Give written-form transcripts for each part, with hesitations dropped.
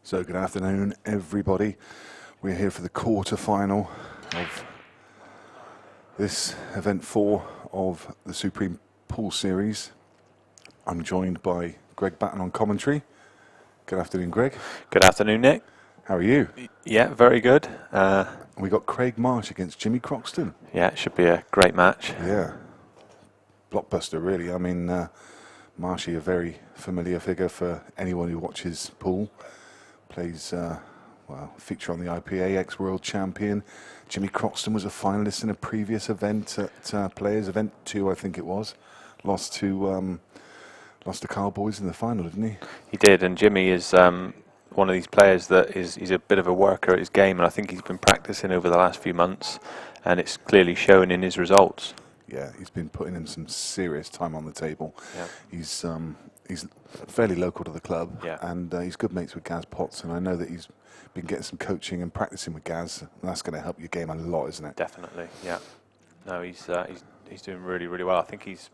So good afternoon, everybody. We're here for the quarter-final of this event 4 of the Supreme Pool Series. I'm joined by Greg Batten on commentary. Good afternoon, Greg. Good afternoon, Nick. How are you? Yeah, very good. We got Craig Marsh against Jimmy Croxton. Yeah, it should be a great match. Yeah, blockbuster, really. I mean, Marshy, a very familiar figure for anyone who watches pool. Plays, feature on the IPA, ex-world champion. Jimmy Croxton was a finalist in a previous event at Players Event 2, I think it was. Lost to Cowboys in the final, didn't he? He did, and Jimmy is one of these players that he's a bit of a worker at his game, and I think he's been practicing over the last few months, and it's clearly shown in his results. Yeah, he's been putting in some serious time on the table. Yeah. He's fairly local to the club, Yeah. and he's good mates with Gaz Potts, and I know that he's been getting some coaching and practicing with Gaz, and that's going to help your game a lot, isn't it? Definitely, yeah. No, he's doing really, really well. I think he's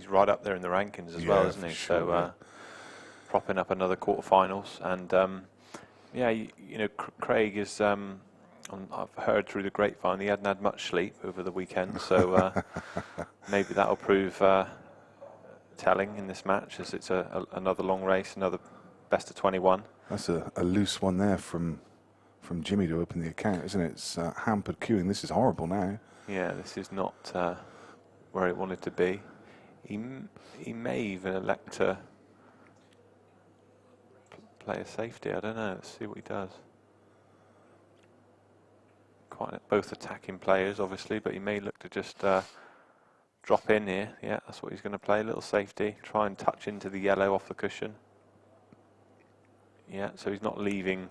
right up there in the rankings as well, isn't he? Sure, so propping up another quarterfinals, and Craig is. I've heard through the grapevine he hadn't had much sleep over the weekend, so maybe that'll prove telling in this match, as it's another long race, another best of 21. That's a loose one there from Jimmy to open the account, isn't it? It's hampered queuing. This is horrible now. Yeah, this is not where it wanted to be. He may even elect to play a safety. I don't know. Let's see what he does. Both attacking players, obviously, but he may look to just drop in here. Yeah, that's what he's going to play. A little safety. Try and touch into the yellow off the cushion. Yeah, so he's not leaving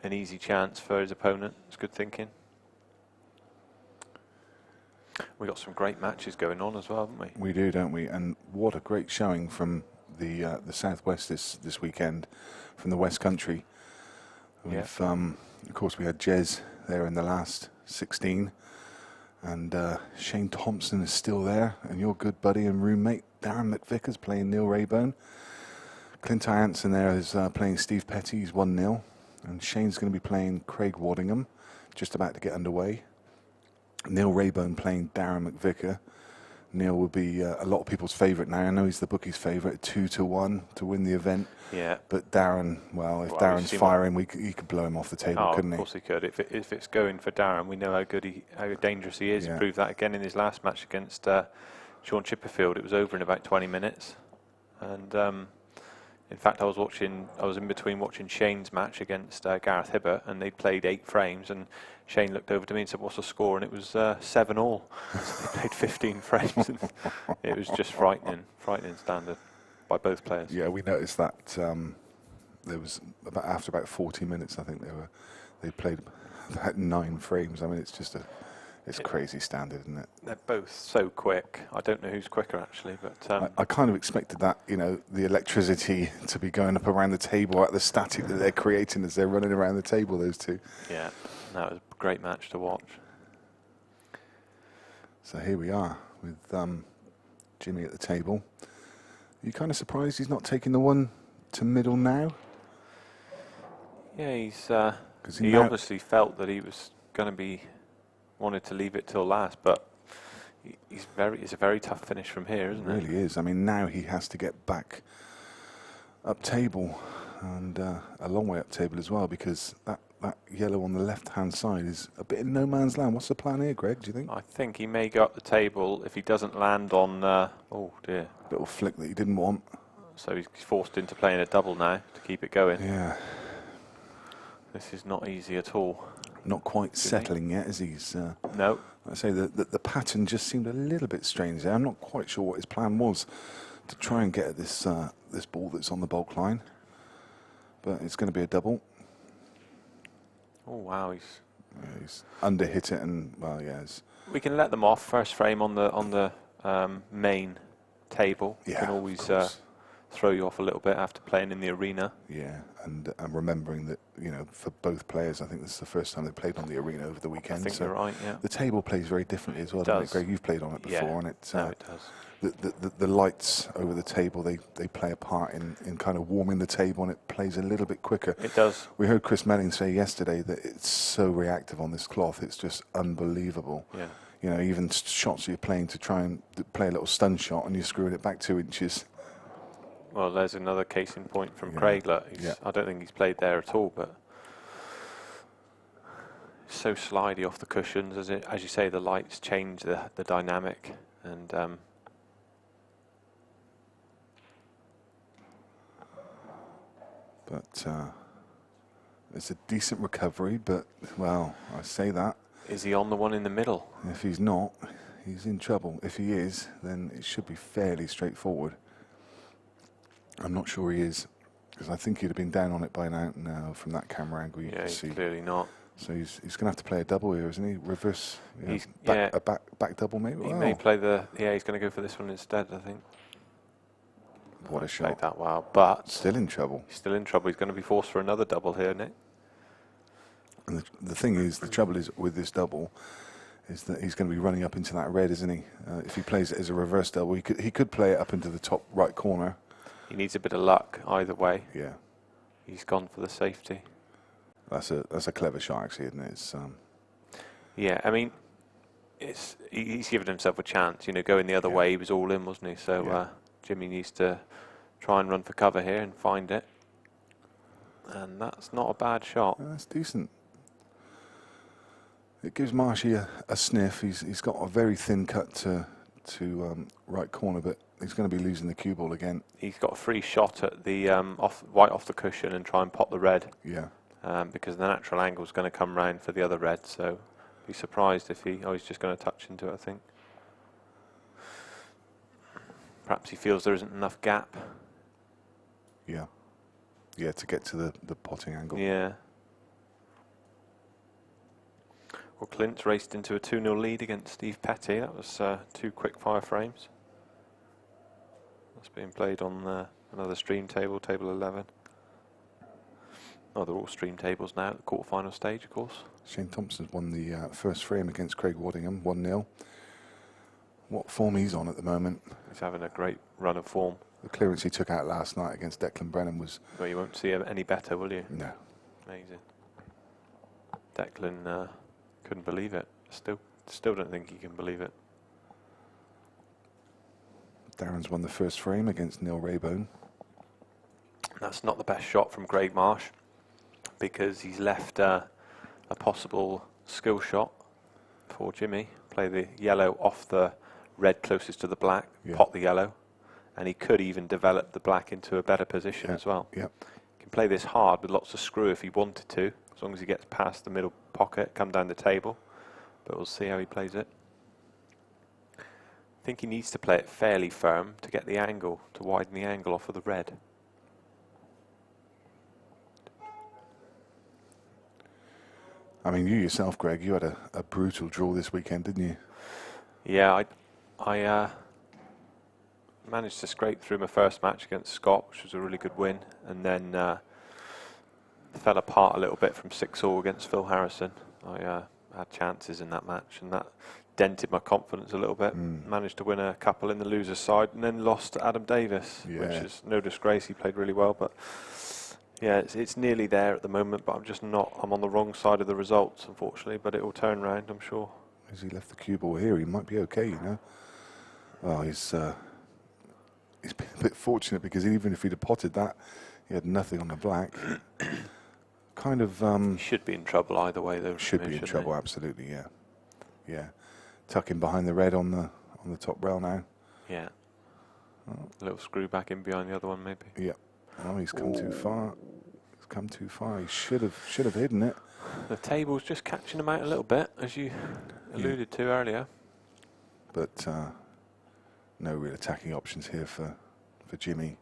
an easy chance for his opponent. It's good thinking. We got some great matches going on as well, haven't we? We do, don't we? And what a great showing from the Southwest this weekend, from the West Country. Yeah. Of course, we had Jez there in the last 16, and Shane Thompson is still there, and your good buddy and roommate Darren McVicker's playing Neil Rayburn. Clint Anson there is playing Steve Petty. He's 1-0, and Shane's going to be playing Craig Waddingham, just about to get underway. Neil Rayburn playing Darren McVicker. Neil will be a lot of people's favourite now. I know he's the bookie's favourite, 2-1 to win the event. Yeah. But Darren, if Darren's firing, he could blow him off the table, couldn't he? Of course he could. If it's going for Darren, we know how dangerous he is. Yeah. He proved that again in his last match against Sean Chipperfield. It was over in about 20 minutes. And in fact, I was in between watching Shane's match against Gareth Hibbert, and they played 8 frames, and Shane looked over to me and said, "What's the score?" And it was 7-all. So they played 15 frames, and it was just frightening standard by both players. Yeah, we noticed that there was after about 40 minutes, I think they played about 9 frames. I mean, it's crazy standard, isn't it? They're both so quick. I don't know who's quicker actually, but I kind of expected that, the electricity to be going up around the table at the static that they're creating as they're running around the table, those two. Yeah, that was a great match to watch. So here we are with Jimmy at the table. Are you kind of surprised he's not taking the one to middle now? Yeah, he obviously felt that he was going to wanted to leave it till last, but it's a very tough finish from here, isn't it? It really is. I mean, now he has to get back up table, and a long way up table as well, because that yellow on the left-hand side is a bit in no man's land. What's the plan here, Greg, do you think? I think he may go up the table if he doesn't land on, oh dear. Little flick that he didn't want. So he's forced into playing a double now to keep it going. Yeah. This is not easy at all. Not quite settling yet, is he? No. I say the pattern just seemed a little bit strange there. I'm not quite sure what his plan was to try and get at this ball that's on the bulk line. But it's going to be a double. Oh wow, he's under-hit it, and we can let them off first frame on the main table. Yeah, you can always throw you off a little bit after playing in the arena. Yeah, and I'm remembering that, you know, for both players, I think this is the first time they played on the arena over the I weekend. think so you're right, yeah. the table plays very differently as well, doesn't it, Greg? You've played on it before, Yeah. and it's No, it does. the lights over the table, they play a part in kind of warming the table, and it plays a little bit quicker. It does. We heard Chris Melling say yesterday that it's so reactive on this cloth, it's just unbelievable. Yeah. You know, even shots you're playing to try and play a little stun shot, and you're screwing it back 2 inches. Well, there's another case in point from Yeah. Craig. Look, Yeah. I don't think he's played there at all, but so slidey off the cushions. As you say, the lights change the dynamic, and But it's a decent recovery, but, well, I say that. is he on the one in the middle? If he's not, he's in trouble. If he is, then it should be fairly straightforward. I'm not sure he is, because I think he'd have been down on it by now from that camera angle you Yeah, can he's see. clearly not. So he's going to have to play a double here, isn't he? Reverse, He's- a back double maybe? He Wow. may play he's going to go for this one instead, I think. What a Played shot. that well, but Still in trouble. he's still in trouble. He's going to be forced for another double here, Nick. And the thing is, the trouble is with this double is that he's going to be running up into that red, isn't he? If he plays it as a reverse double, he could play it up into the top right corner. He needs a bit of luck either way. Yeah, He's gone for the safety. that's a clever shot actually, isn't it? It's, Yeah, I mean, he's given himself a chance. You know, going the other Yeah. way, he was all in, wasn't he? So Yeah. Jimmy needs to try and run for cover here and find it. And that's not a bad shot. that's decent. It gives Marshy a sniff. He's got a very thin cut to right corner, but he's going to be losing the cue ball again. He's got a free shot at the right off the cushion and try and pop the red. Yeah. Because the natural angle is going to come round for the other red, so be surprised if he's just going to touch into it, I think. Perhaps he feels there isn't enough gap. Yeah. Yeah, to get to the potting angle. Yeah. Well, Clint raced into a 2-0 lead against Steve Petty. That was 2 quick fire frames. That's being played on another stream table, table 11. Oh, they're all stream tables now at the quarter-final stage, of course. Shane Thompson's won the first frame against Craig Waddingham, 1-0. What form he's on at the moment. He's having a great run of form. The clearance he took out last night against Declan Brennan was... Well, you won't see him any better, will you? No. Amazing. Declan couldn't believe it. Still don't think he can believe it. Darren's won the first frame against Neil Raybone. That's not the best shot from Craig Marsh, because he's left a possible skill shot for Jimmy. Play the yellow off the red closest to the black, Yeah. pot the yellow, and he could even develop the black into a better position as well. Yep. He can play this hard with lots of screw if he wanted to, as long as he gets past the middle pocket, come down the table. But we'll see how he plays it. I think he needs to play it fairly firm to get the angle, to widen the angle off of the red. I mean, you yourself, Greg, you had a brutal draw this weekend, didn't you? Yeah, I managed to scrape through my first match against Scott, which was a really good win, and then fell apart a little bit from 6-all against Phil Harrison. I had chances in that match, and that dented my confidence a little bit. Managed to win a couple in the loser's side, and then lost to Adam Davis, which Yeah. is no disgrace. He played really well, but yeah, it's nearly there at the moment, but I'm on the wrong side of the results, unfortunately, but it will turn round, I'm sure. As he left the cue ball here, he might be okay, you know. Well, he's been a bit fortunate, because even if he'd have potted that, he had nothing on the black. Kind of He should be in trouble either way, though. should be in trouble, absolutely, yeah. Yeah. Tucking behind the red on the top rail now. Yeah. A little screw back in behind the other one, maybe. Yeah. Oh, he's come too far. He's come too far. He should have hidden it. The table's just catching him out a little bit, as you alluded to earlier. But no real attacking options here for Jimmy.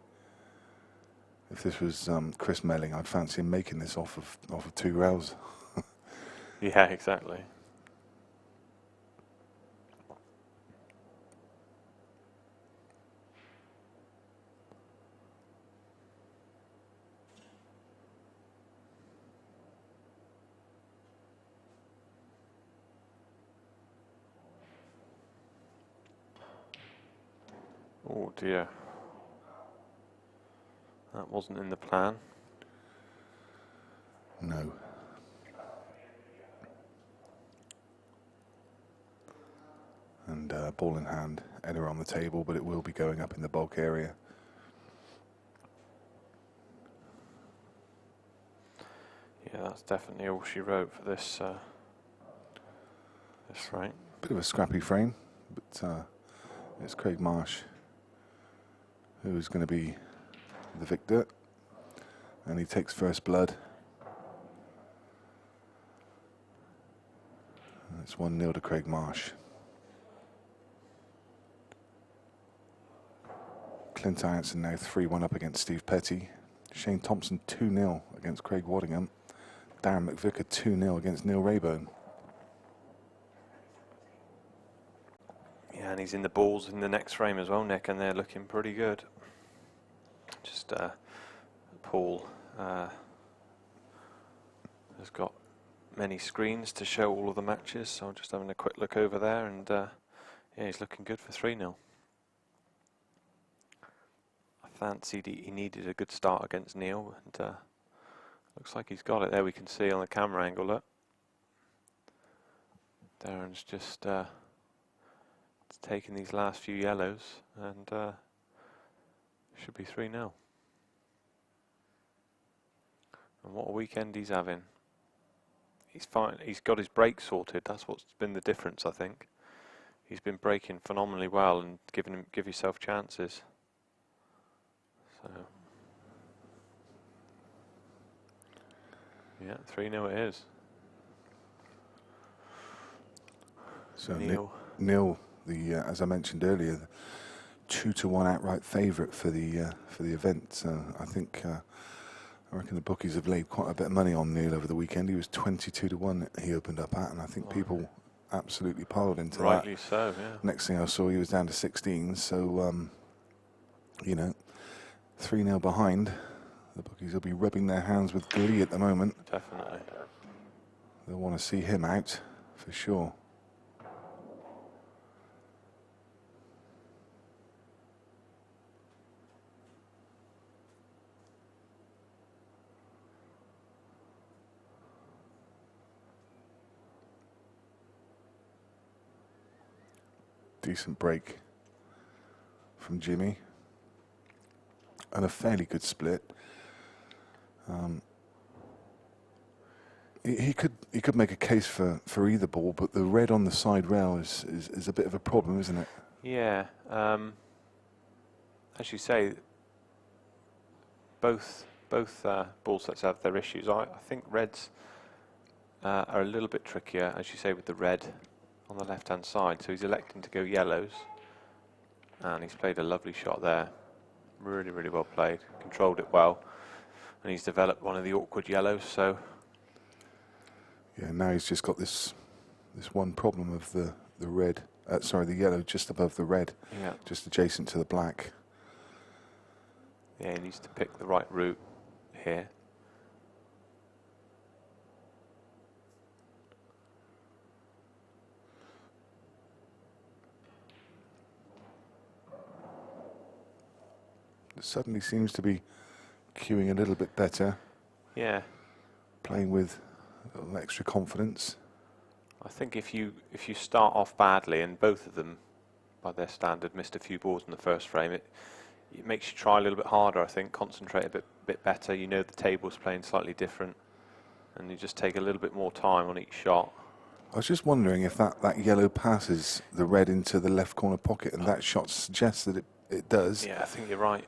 If this was Chris Melling, I'd fancy him making this off of 2 rails. Yeah, exactly. Oh dear. That wasn't in the plan. No. And ball in hand, header on the table, but it will be going up in the bulk area. Yeah, that's definitely all she wrote for this this frame. Bit of a scrappy frame, but it's Craig Marsh who is going to be the victor, and he takes first blood. And it's 1-0 to Craig Marsh. Clint Anson now 3-1 up against Steve Petty. Shane Thompson 2-0 against Craig Waddingham. Darren McVicker 2-0 against Neil Rayburn. Yeah, and he's in the balls in the next frame as well, Nick, and they're looking pretty good. Just Paul has got many screens to show all of the matches, so I'm just having a quick look over there, and yeah, he's looking good for 3-0. I fancied he needed a good start against Neil, and looks like he's got it. There we can see on the camera angle, look. Darren's just taking these last few yellows, and should be 3-0. And what a weekend he's having. He's fine. He's got his break sorted. That's what's been the difference, I think. He's been breaking phenomenally well and give yourself chances. So yeah, 3-0 it is. So Neil, as I mentioned earlier, the 2-1 outright favourite for the event. I think I reckon the bookies have laid quite a bit of money on Neil over the weekend. He was 22-1. He opened up at, and I think people absolutely piled into rightly that. so. Yeah. Next thing I saw, he was down to 16. So you know, 3-0 behind. The bookies will be rubbing their hands with glee at the moment. Definitely. They'll want to see him out for sure. Decent break from Jimmy, and a fairly good split. He could make a case for either ball, but the red on the side rail is a bit of a problem, isn't it? Yeah. As you say, both ball sets have their issues. I think reds are a little bit trickier, as you say, with the red on the left-hand side. So he's electing to go yellows, and he's played a lovely shot there. Really, really well played. Controlled it well, and he's developed one of the awkward yellows. So yeah, now he's just got this one problem of the red. The yellow just above the red, yeah, just adjacent to the black. Yeah, he needs to pick the right route here. It suddenly seems to be cueing a little bit better. Yeah. Playing with a little extra confidence. I think if you start off badly, and both of them, by their standard, missed a few balls in the first frame, it makes you try a little bit harder, I think, concentrate a bit better. You know the table's playing slightly different, and you just take a little bit more time on each shot. I was just wondering if that yellow passes the red into the left corner pocket, and that shot suggests that it does. Yeah, I think you're right.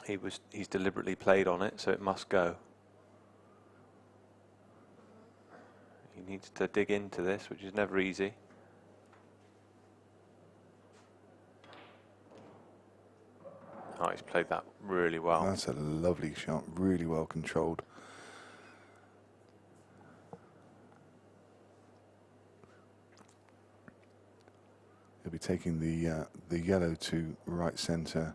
He's deliberately played on it, so it must go. He needs to dig into this, which is never easy. Oh, he's played that really well. That's a lovely shot, really well controlled. He'll be taking the yellow to right centre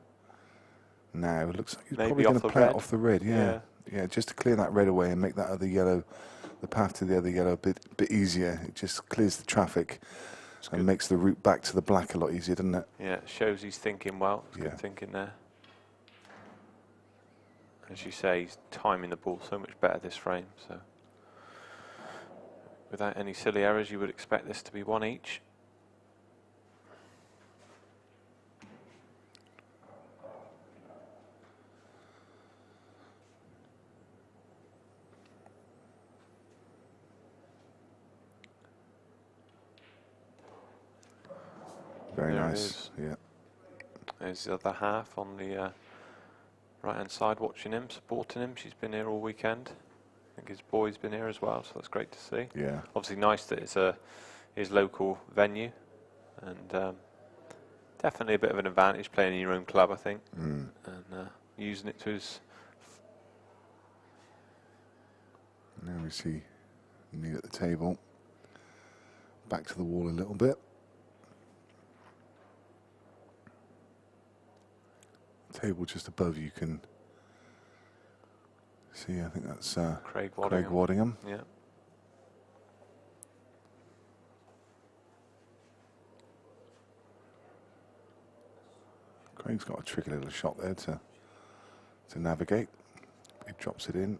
now. It looks like he's Maybe probably going to play it off the red. Yeah. Yeah, just to clear that red away and make that other yellow, the path to the other yellow, a bit easier. It just clears the traffic And makes the route back to the black a lot easier, doesn't it? Yeah, it shows he's thinking well. It's Yeah. good thinking there. As you say, he's timing the ball so much better this frame. So without any silly errors, you would expect this to be one each. Very There it nice. is. Yeah. There's the other half on the right-hand side watching him, supporting him. She's been here all weekend. I think his boy's been here as well, so that's great to see. Yeah. Obviously nice that it's his local venue, and definitely a bit of an advantage playing in your own club, I think, and using it to his... Now we see Neil at the table. Back to the wall a little bit. Table just above you can see, I think that's Craig Waddingham. Yeah. Craig's got a tricky little shot there to navigate. He drops it in,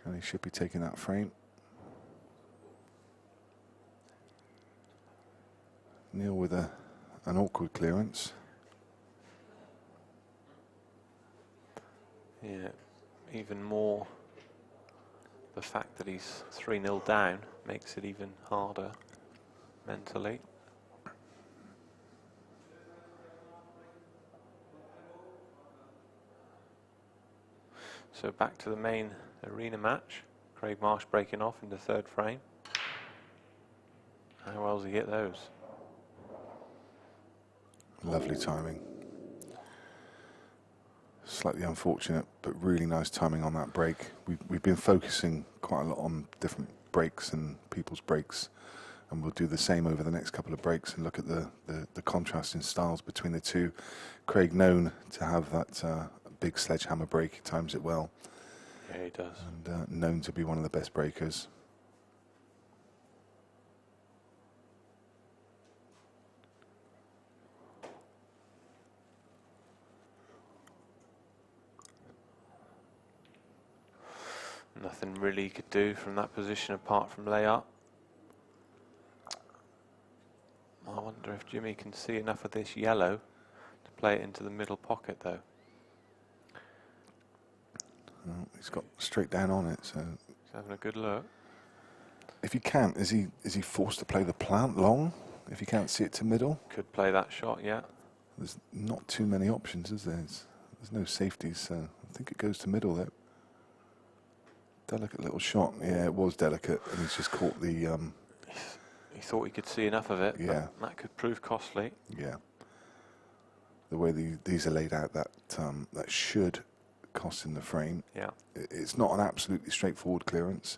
and he should be taking that frame. Neil with an awkward clearance. Yeah, even more the fact that he's 3-0 down makes it even harder mentally. So back to the main arena match. Craig Marsh breaking off in the third frame. How well does he hit those? Lovely timing. Slightly unfortunate, but really nice timing on that break. We've been focusing quite a lot on different breaks and people's breaks, and we'll do the same over the next couple of breaks and look at the contrast in styles between the two. Craig known to have that big sledgehammer break, he times it well. Yeah, he does. And known to be one of the best breakers. Nothing really he could do from that position apart from lay up. I wonder if Jimmy can see enough of this yellow to play it into the middle pocket though. Well, he's got straight down on it, so He's having a good look. if he can't, is he forced to play the plant long? If he can't see it to middle? Could play that shot, yeah. There's not too many options, is there? There's no safeties, so I think it goes to middle there. Delicate little shot. Yeah, it was delicate, and he's just caught the... He thought he could see enough of it, Yeah. but that could prove costly. Yeah. The way these are laid out, that should cost him the frame. Yeah. It's not an absolutely straightforward clearance.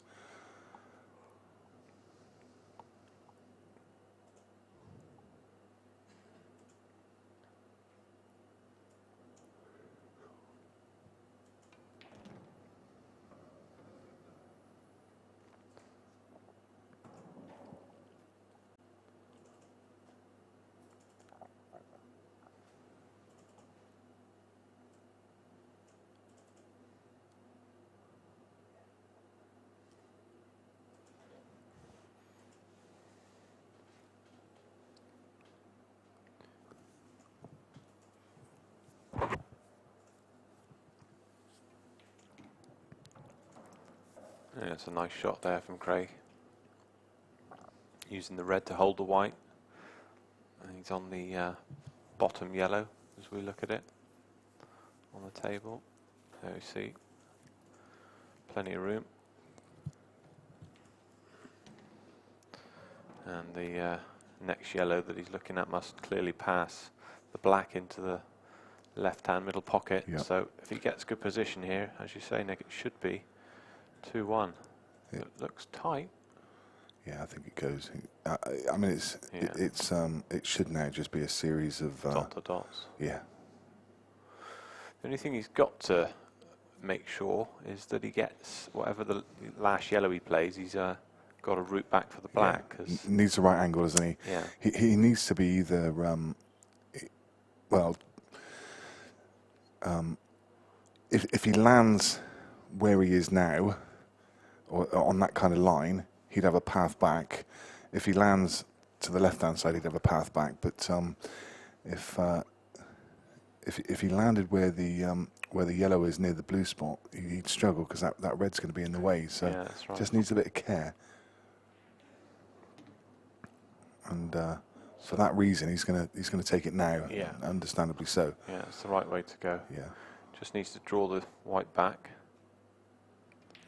Yeah, it's a nice shot there from Craig. Using the red to hold the white. And he's on the bottom yellow as we look at it on the table. There we see plenty of room. And the next yellow that he's looking at must clearly pass the black into the left-hand middle pocket. Yep. So if he gets good position here, as you say, Nick, it should be 2-1. Yeah. It looks tight. Yeah, I think it goes. I mean, it should now just be a series of Dot to dots. Yeah. The only thing he's got to make sure is that he gets whatever the last yellow he plays, he's got a route back for the black. Yeah. 'Cause Needs the right angle, doesn't he? yeah. He needs to be either, well, if he lands where he is now, or on that kind of line, he'd have a path back. If he lands to the left-hand side, he'd have a path back. But if he landed where the yellow is near the blue spot, he'd struggle because that red's going to be in the way. So Yeah, that's right. just needs a bit of care. And for that reason, he's going to take it now. Yeah. Understandably so. Yeah, it's the right way to go. Yeah. Just needs to draw the white back.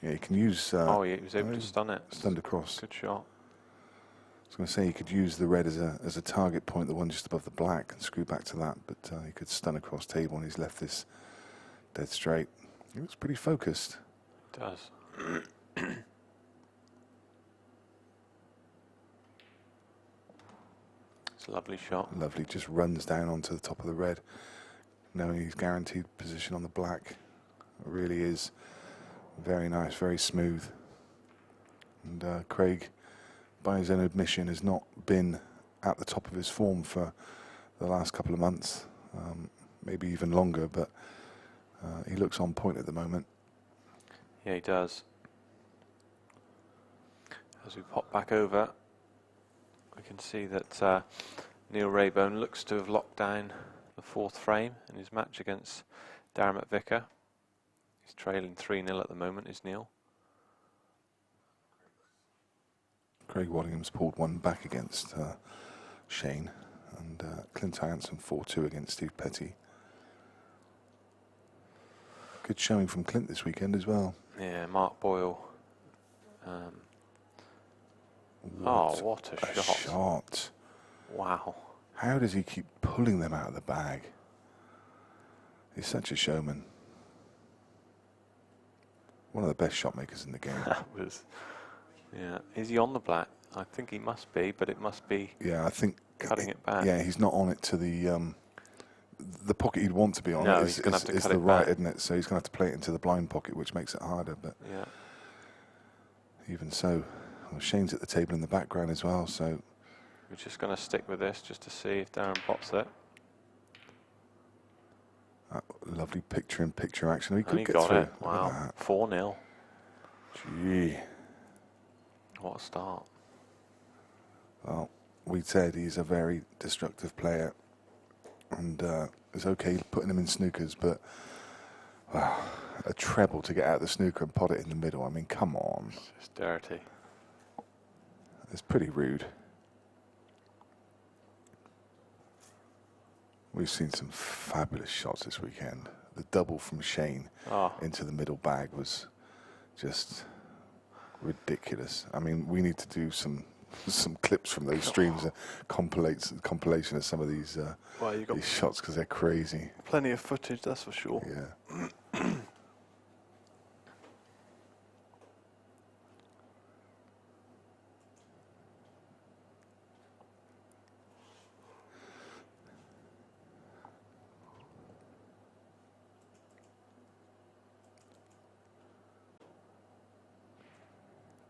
Yeah, he can use. Oh, yeah, he was able to stun it. Stunned across. Good shot. I was going to say he could use the red as a target point, the one just above the black, and screw back to that. But he could stun across table, and he's left this dead straight. He looks pretty focused. It does. It's a lovely shot. Lovely. Just runs down onto the top of the red, knowing he's guaranteed position on the black. It really is very nice, very smooth. And Craig, by his own admission, has not been at the top of his form for the last couple of months, maybe even longer, but he looks on point at the moment. Yeah, he does. As we pop back over, we can see that Neil Raybone looks to have locked down the fourth frame in his match against Darren McVicker. He's trailing 3-0 at the moment, is Neil. Craig Waddingham's pulled one back against Shane, and Clint Anson 4-2 against Steve Petty. Good showing from Clint this weekend as well. Yeah, Mark Boyle. What a shot. Wow. How does he keep pulling them out of the bag? He's such a showman. One of the best shot makers in the game. That was, yeah. Is he on the black? I think he must be, but it must be. Yeah, I think cutting it back. Yeah, he's not on it to the pocket he'd want to be on. No, Is he's going to have to is cut the it right, back. isn't it? So he's going to have to play it into the blind pocket, which makes it harder. But yeah. Even so, well, Shane's at the table in the background as well. So we're just going to stick with this just to see if Darren pots it. Lovely picture-in-picture action. He And could he get got through. it. Wow. 4-0. Gee. What a start. Well, we said he's a very destructive player, and it's okay putting him in snookers, but wow, a treble to get out of the snooker and pot it in the middle. I mean, come on. It's just dirty. It's pretty rude. We've seen some fabulous shots this weekend. The double from Shane into the middle bag was just ridiculous. I mean, we need to do some clips from those streams, compilation of some of these these shots, because they're crazy. Plenty of footage, that's for sure. Yeah.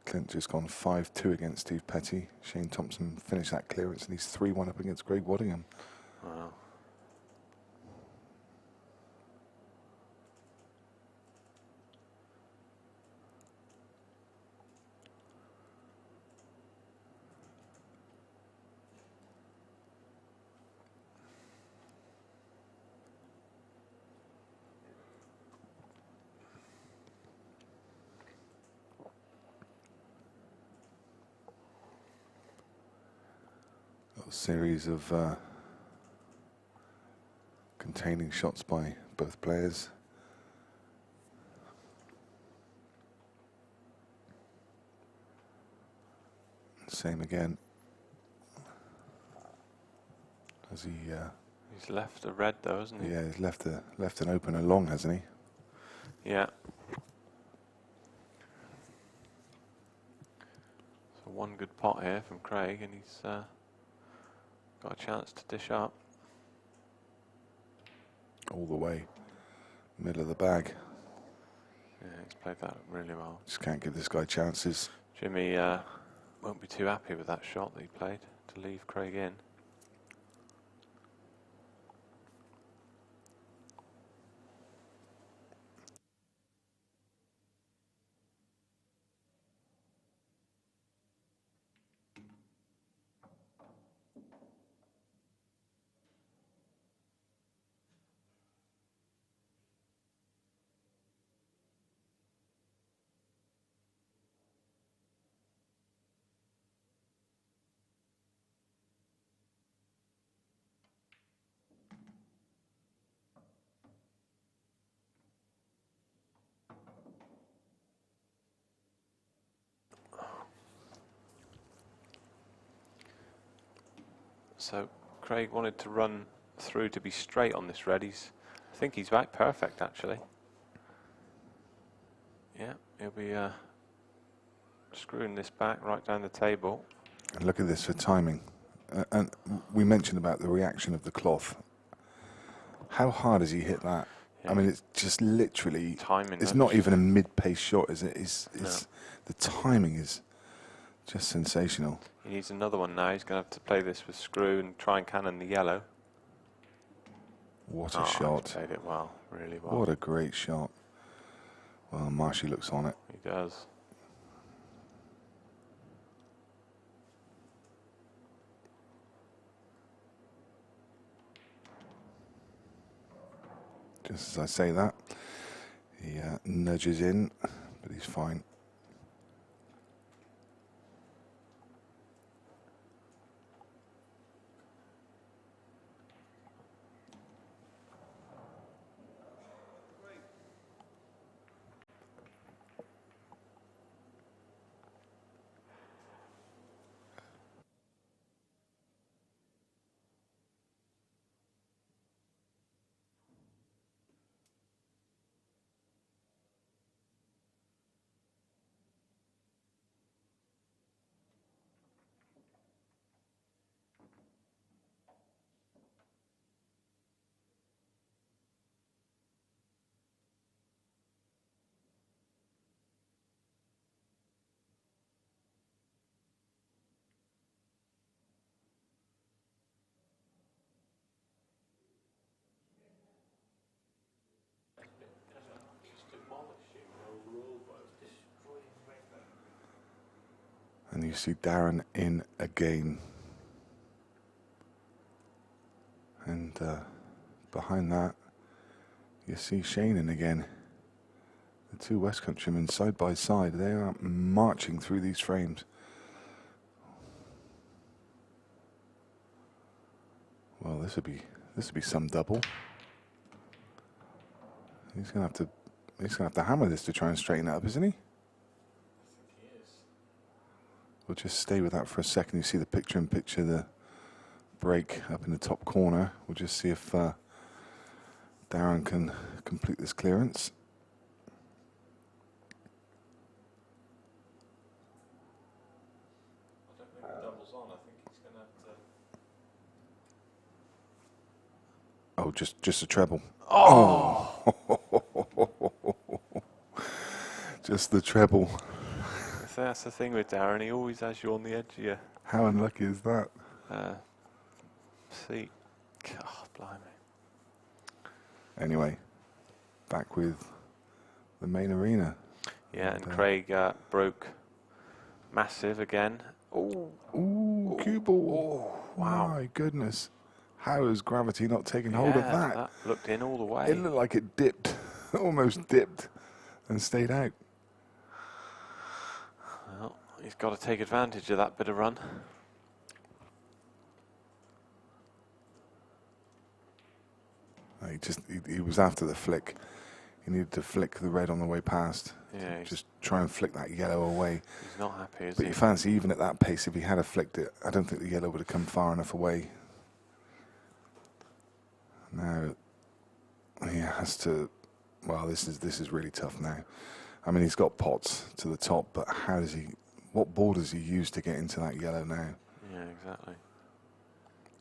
Clint just gone 5-2 against Steve Petty. Shane Thompson finished that clearance, and he's 3-1 up against Craig Waddingham. Wow. Series of containing shots by both players. Same again. As he he's left a red though, hasn't he? Yeah, he's left an open and long, hasn't he? Yeah. So one good pot here from Craig, and he's got a chance to dish up. All the way. Middle of the bag. Yeah, he's played that really well. Just can't give this guy chances. Jimmy won't be too happy with that shot that he played to leave Craig in. So Craig wanted to run through to be straight on this red. I think he's back perfect actually. Yeah, he'll be screwing this back right down the table. And look at this for timing. And we mentioned about the reaction of the cloth. How hard has he hit that? Yeah. I mean, it's just literally Timing. It's not even a mid-pace shot, is it? No. The timing is just sensational. He needs another one now. He's going to have to play this with screw and try and cannon the yellow. What a shot. He played it well, really well. What a great shot. Well, Marshy looks on it. He does. Just as I say that, he nudges in, but he's fine. And you see Darren in again. And behind that, you see Shane in again. The two West Countrymen side by side. They are marching through these frames. Well, this would be some double. He's gonna have to hammer this to try and straighten it up, isn't he? We'll just stay with that for a second. You see the picture-in-picture, the break up in the top corner. We'll just see if Darren can complete this clearance. I don't think the double's on. I think he's going to have to... Oh, just a treble. Oh! Just the treble. That's the thing with Darren. He always has you on the edge of your How unlucky is that? seat. God, blimey. Anyway, back with the main arena. Yeah, and Craig broke massive again. Ooh, cue ball. Oh, wow. My goodness. How has gravity not taken hold of that? That looked in all the way. It looked like it dipped, almost dipped, and stayed out. Well, he's got to take advantage of that bit of run. He was after the flick. He needed to flick the red on the way past. Yeah, Just try and flick that yellow away. He's not happy, is But he? you fancy, even at that pace, if he had flicked it, I don't think the yellow would have come far enough away. Now, he has to... Well, this is really tough now. I mean, he's got pots to the top, but how does he... What ball does he use to get into that yellow now? Yeah, exactly.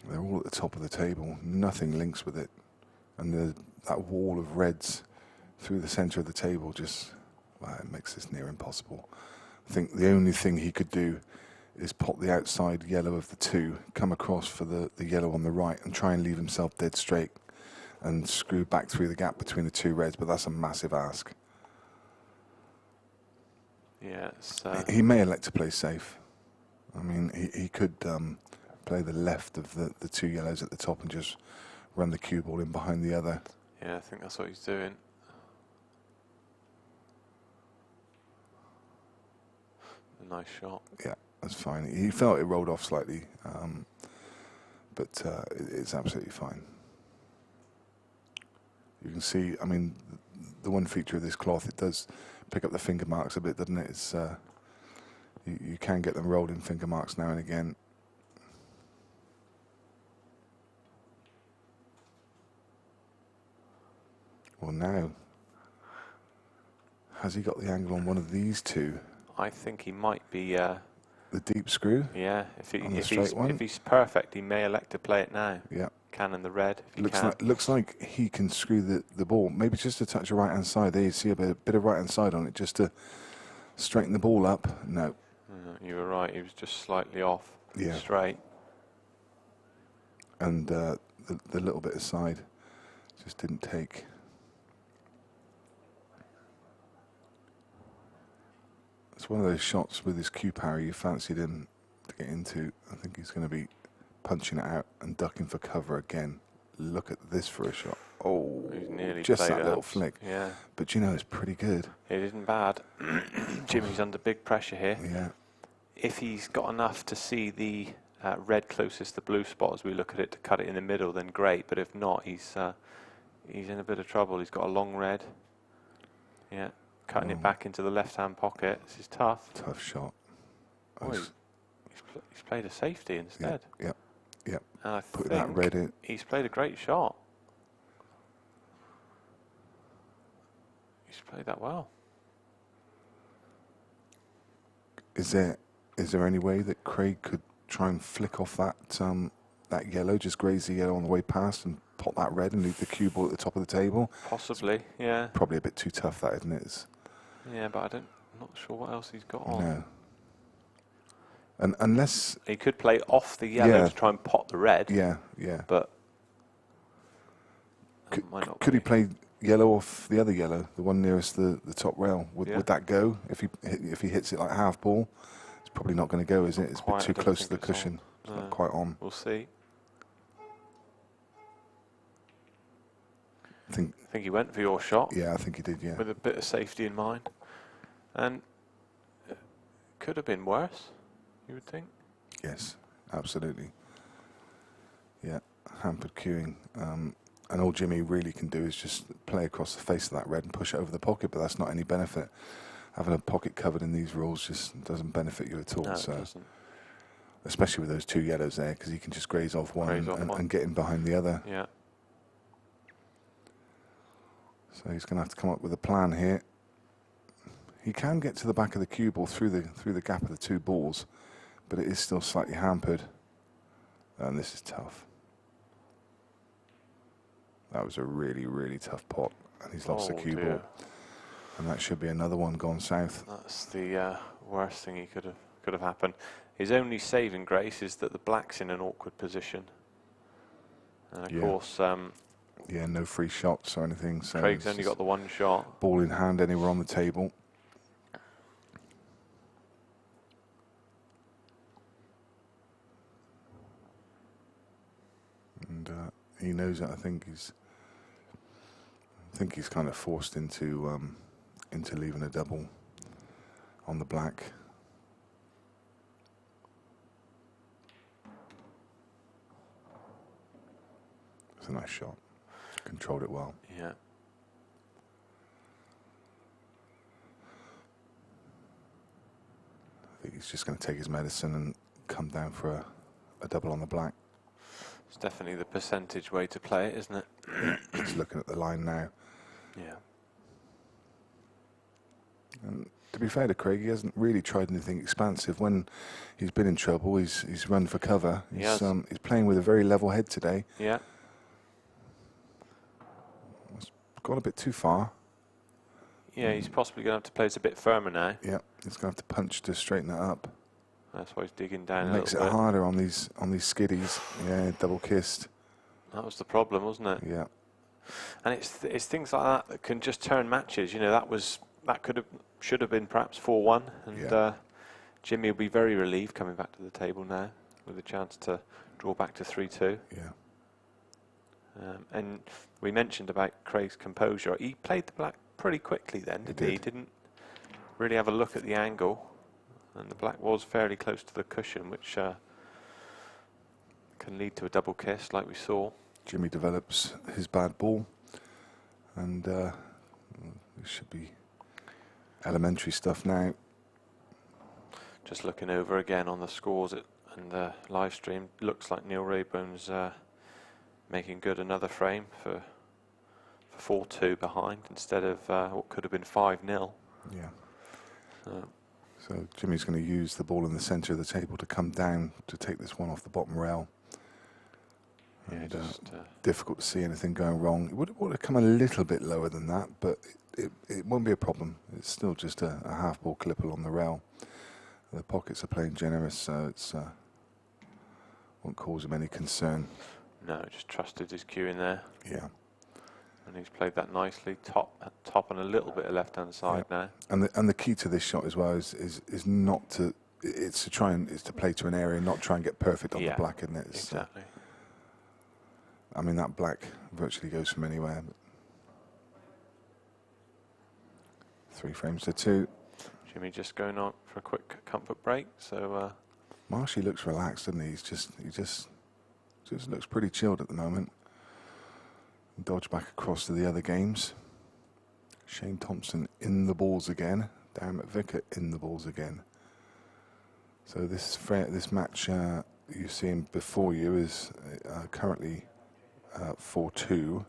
They're all at the top of the table. Nothing links with it. And that wall of reds through the centre of the table just... Well, it makes this near impossible. I think the only thing he could do is pot the outside yellow of the two, come across for the yellow on the right, and try and leave himself dead straight and screw back through the gap between the two reds. But that's a massive ask. Yeah, it's, He may elect to play safe. I mean, he could play the left of the two yellows at the top and just run the cue ball in behind the other. yeah, I think that's what he's doing. A nice shot. Yeah, that's fine. He felt it rolled off slightly, but it's absolutely fine. You can see, I mean, the one feature of this cloth, it does pick up the finger marks a bit, doesn't it? It's you can get them rolled in finger marks now and again. Well, now, has he got the angle on one of these two? I think he might be. The deep screw? Yeah, On the straight one? if he's perfect, he may elect to play it now. Yeah. Cannon the red. If he Looks like he can screw the ball, maybe just a touch of right hand side. There you see a bit of right hand side on it, just to straighten the ball up. No. You were right. He was just slightly off. Yeah. Straight. And the little bit of side just didn't take. It's one of those shots with his cue parry you fancied him to get into. I think he's going to be punching it out and ducking for cover again. Look at this for a shot. Oh, He's nearly just played that it little up. flick. Yeah. But you know, it's pretty good. It isn't bad. Jimmy's under big pressure here. Yeah. If he's got enough to see the red closest to blue spot as we look at it to cut it in the middle, then great. But if not, he's in a bit of trouble. He's got a long red. Yeah. Cutting it back into the left-hand pocket. This is tough. Tough shot. Oh, he's played a safety instead. Yep. Yep. And I Put think that red in. he's played a great shot. He's played that well. Is there any way that Craig could try and flick off that that yellow, just graze the yellow on the way past and pop that red and leave the cue ball at the top of the table? Possibly, yeah. Probably a bit too tough, that, isn't it? Yeah, but I'm not sure what else he's got on. No. And unless He could play off the yellow Yeah. to try and pot the red. yeah, But could he play yellow off the other yellow, the one nearest the top rail? Would that go if he hits it like half ball? It's probably not going to go, is it? It's a bit too close to the cushion. It's not quite on. We'll see. I think he went for your shot. Yeah, I think he did. Yeah. With a bit of safety in mind, and it could have been worse. You would think. Yes, absolutely. Yeah, hampered cueing. And all Jimmy really can do is just play across the face of that red and push it over the pocket, but that's not any benefit. Having a pocket covered in these rules just doesn't benefit you at all. No, so, it doesn't. especially with those two yellows there, because he can just graze off one and get in behind the other. Yeah. So he's going to have to come up with a plan here. He can get to the back of the cue ball through the gap of the two balls, but it is still slightly hampered. And this is tough. That was a really, really tough pot, and he's lost the cue ball. And that should be another one gone south. That's the worst thing he could have happened. His only saving grace is that the black's in an awkward position, and of course, yeah, no free shots or anything. So Craig's only got the one shot. Ball in hand anywhere on the table. And he knows it. I think he's kind of forced into leaving a double on the black. It's a nice shot. Controlled it well. Yeah. I think he's just going to take his medicine and come down for a double on the black. It's definitely the percentage way to play it, isn't it? He's looking at the line now. Yeah. And to be fair to Craig, he hasn't really tried anything expansive. When he's been in trouble, he's run for cover. He's playing with a very level head today. Yeah. It's gone a bit too far. Yeah, he's possibly going to have to play it a bit firmer now. Yeah, he's going to have to punch to straighten that up. That's why he's digging down a Makes it little bit. harder on these skiddies. Yeah, double kissed. That was the problem, wasn't it? Yeah. And it's things like that that can just turn matches. You know, that should have been perhaps 4-1, and Yeah. Jimmy will be very relieved coming back to the table now with a chance to draw back to 3-2. Yeah. And we mentioned about Craig's composure. He played the black pretty quickly then, didn't he? He didn't really have a look at the angle, and the black was fairly close to the cushion, which can lead to a double kiss like we saw. Jimmy develops his bad ball, and it should be elementary stuff now. Just looking over again on the scores and the live stream, looks like Neil Rayburn's making good another frame for 4-2 behind instead of what could have been 5-0. Yeah. So Jimmy's going to use the ball in the centre of the table to come down to take this one off the bottom rail. Yeah, And, just difficult to see anything going wrong. It would have come a little bit lower than that, but it won't be a problem. It's still just a half ball clip along the rail. The pockets are playing generous, so it's won't cause him any concern. no, just trusted his cue in there, Yeah. and he's played that nicely. Top and a little bit of left hand side now. And the key to this shot as well is not to it's to play to an area, not try and get perfect on the black, isn't it? Exactly. I mean, that black virtually goes from anywhere. But 3 frames to 2. Jimmy just going on for a quick comfort break. So Marshy looks relaxed, doesn't he? He just looks pretty chilled at the moment. Dodge back across to the other games. Shane Thompson in the balls again. Darren McVicker in the balls again. So this match you're seeing before you is currently 4-2.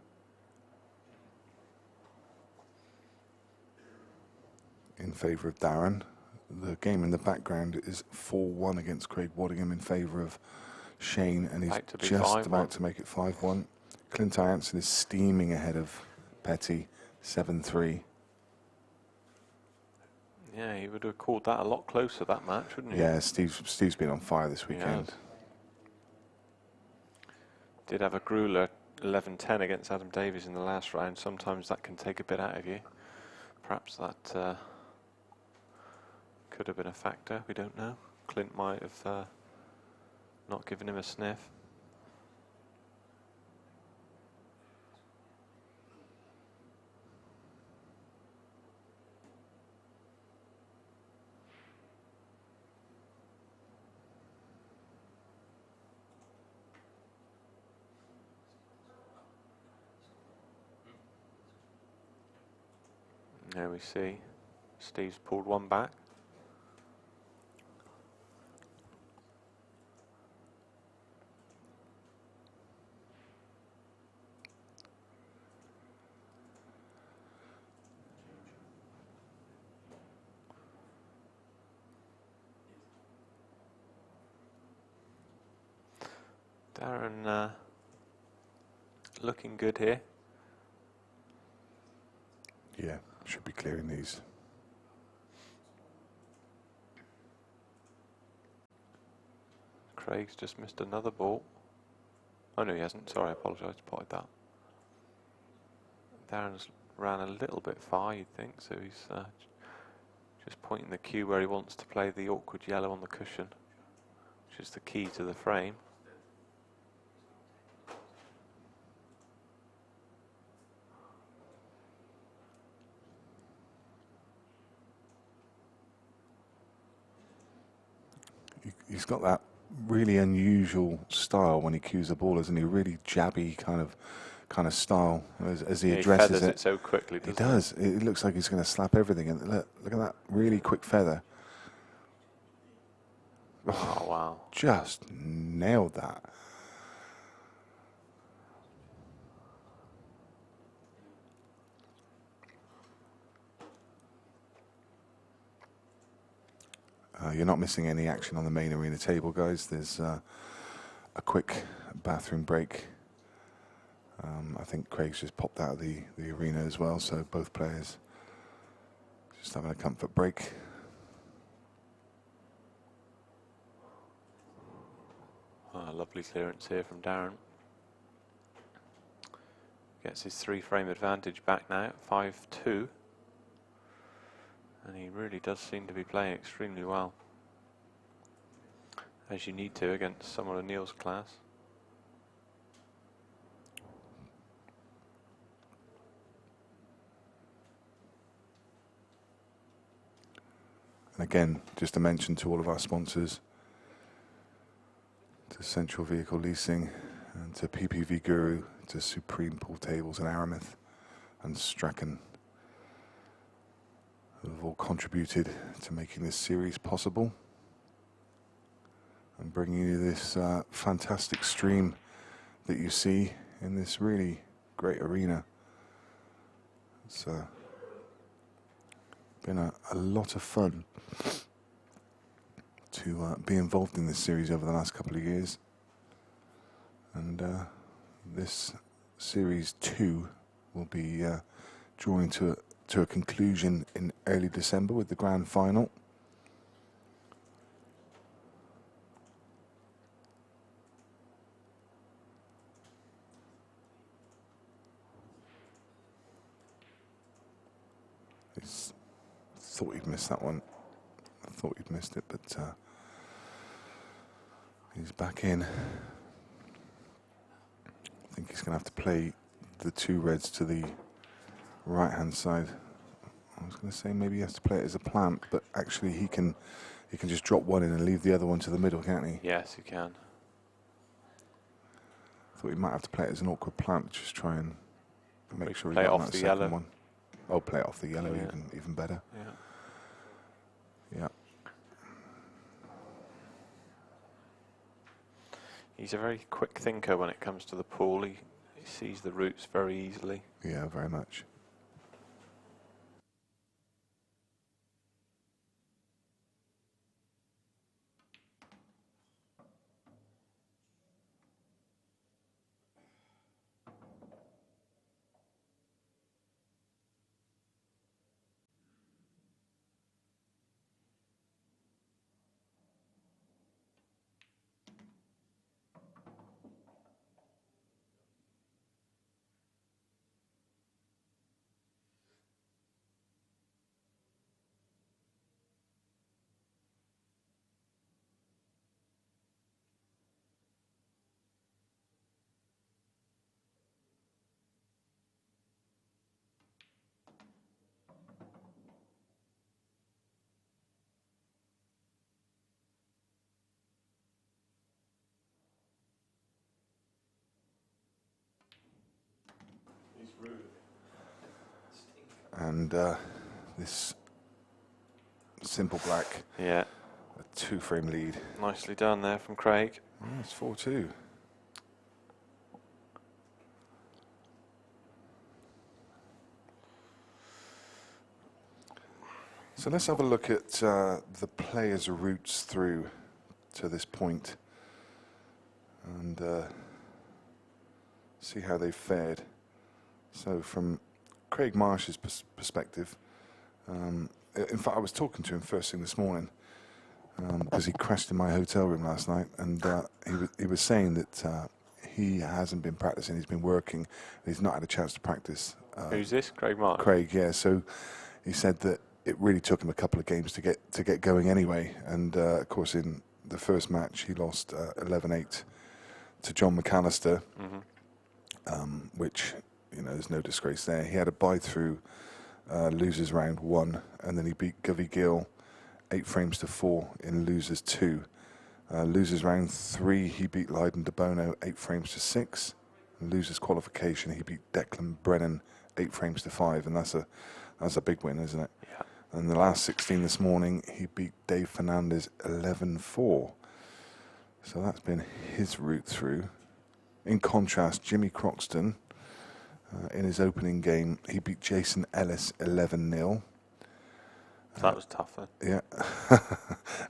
In favour of Darren. The game in the background is 4-1 against Craig Waddingham in favour of Shane, and he's just about to make it 5-1. Clint Anson is steaming ahead of Petty, 7-3. yeah, he would have called that a lot closer, that match, wouldn't he? Yeah, Steve's been on fire this weekend. Did have a grueler 11-10 against Adam Davies in the last round. Sometimes that can take a bit out of you. Perhaps that could have been a factor. We don't know. Clint might have not given him a sniff. There we see Steve's pulled one back. Darren looking good here. Yeah, should be clearing these. Craig's just missed another ball. Oh no, he hasn't. Sorry, I apologise. Spotted that. Darren's ran a little bit far, you'd think, so he's just pointing the cue where he wants to play the awkward yellow on the cushion, which is the key to the frame. He's got that really unusual style when he cues the ball, isn't he? Really jabby kind of style as he addresses he feathers it so quickly. He does. It looks like he's going to slap everything. And look at that really quick feather. Oh wow! Just nailed that. You're not missing any action on the main arena table, guys. There's a quick bathroom break. I think Craig's just popped out of the arena as well, so both players just having a comfort break. lovely clearance here from Darren. Gets his 3-frame advantage back now at 5-2. And he really does seem to be playing extremely well, as you need to against someone of Neil's class. And again, just a mention to all of our sponsors, to Central Vehicle Leasing, and to PPV Guru, to Supreme Pool Tables in Aramis and Strachan, who have all contributed to making this series possible and bringing you this fantastic stream that you see in this really great arena. It's been a lot of fun to be involved in this series over the last couple of years, and this series 2 will be drawing to a conclusion in early December with the grand final. Thought he'd missed that one. I thought he'd missed it, but he's back in. I think he's going to have to play the 2 reds to the right-hand side. I was going to say maybe he has to play it as a plant, but actually he can just drop one in and leave the other one to the middle, can't he? Yes, he can. Thought he might have to play it as an awkward plant, just try and make sure he play got off that the second yellow. one. Oh, play it off the yellow, Yeah. even better. Yeah. Yeah. He's a very quick thinker when it comes to the pool. He sees the routes very easily. Yeah, very much. And this simple black, Yeah. a 2-frame lead. Nicely done there from Craig. Oh, it's 4-2. So let's have a look at the players' routes through to this point and see how they've fared. So from Craig Marsh's perspective, in fact I was talking to him first thing this morning because he crashed in my hotel room last night, and he was saying that he hasn't been practicing, he's been working, he's not had a chance to practice. Who's this? Craig Marsh? Craig, yeah. So he said that it really took him a couple of games to get going anyway, and of course in the first match he lost 11-8 to John McAllister, which, you know, there's no disgrace there. He had a bye through losers round 1, and then he beat Govey Gill 8-4 in losers 2. Losers round 3 he beat Leiden de Bono 8-6. In losers qualification he beat Declan Brennan 8-5, and that's a big win, isn't it? Yeah. And the last 16 this morning he beat Dave Fernandez 11-4. So that's been his route through. In contrast, Jimmy Croxton, in his opening game, he beat Jason Ellis 11-0. So that was tough then. Yeah.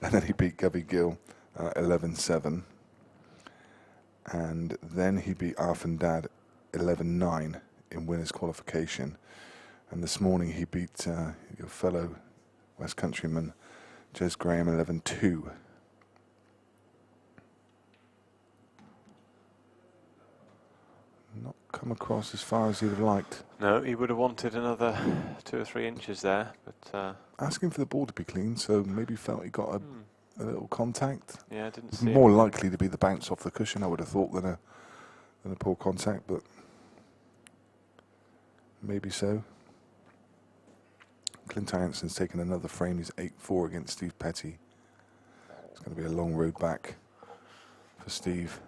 And then he beat Govey Gill 11-7. And then he beat Arfan Dad 11-9 in winners qualification. And this morning he beat your fellow West Countryman, Jez Graham 11-2. come across as far as he'd have liked. No, he would have wanted another 2 or 3 inches there, but asking for the ball to be clean, so maybe felt he got a little contact. yeah, I didn't It's see more him. likely to be the bounce off the cushion, I would have thought, than a poor contact, but maybe so. Clint Anson's taken another frame. He's 8-4 against Steve Petty. It's going to be a long road back for Steve.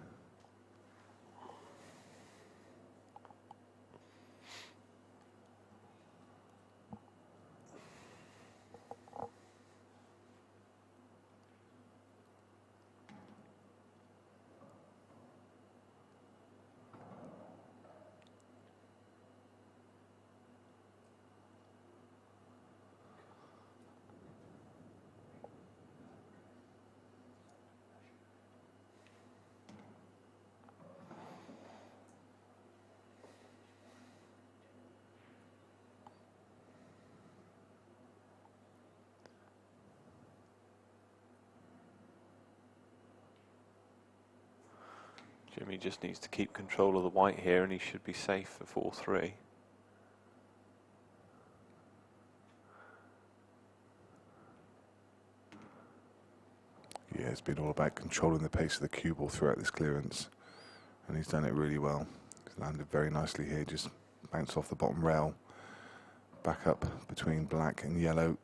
Jimmy just needs to keep control of the white here, and he should be safe for 4-3. Yeah, it's been all about controlling the pace of the cue ball throughout this clearance, and he's done it really well. He's landed very nicely here, just bounced off the bottom rail, back up between black and yellow,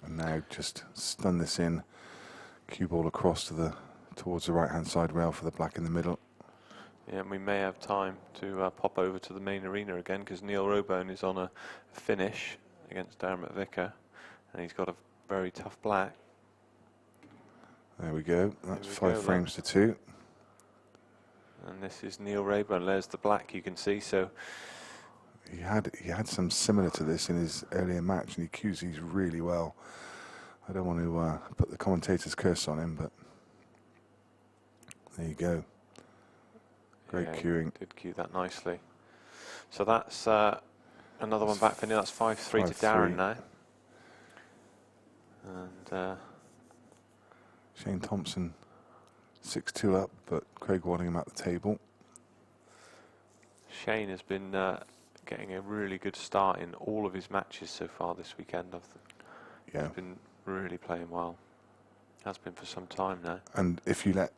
and now just stun this in, cue ball across towards the right hand side rail for the black in the middle. Yeah, and we may have time to pop over to the main arena again, because Neil Robone is on a finish against Dermot Vicker, and he's got a very tough black. There we go. That's 5 frames to 2. And this is Neil Rayburn. There's the black you can see. So he had some similar to this in his earlier match, and he cues these really well. I don't want to put the commentator's curse on him, but there you go. Great cueing. Did cue that nicely. So that's another one back for Neil. That's 5-3 to Darren now. And Shane Thompson 6-2 up, but Craig wanting him at the table. Shane has been getting a really good start in all of his matches so far this weekend. Yeah. He's been really playing well. Has been for some time now. And if you let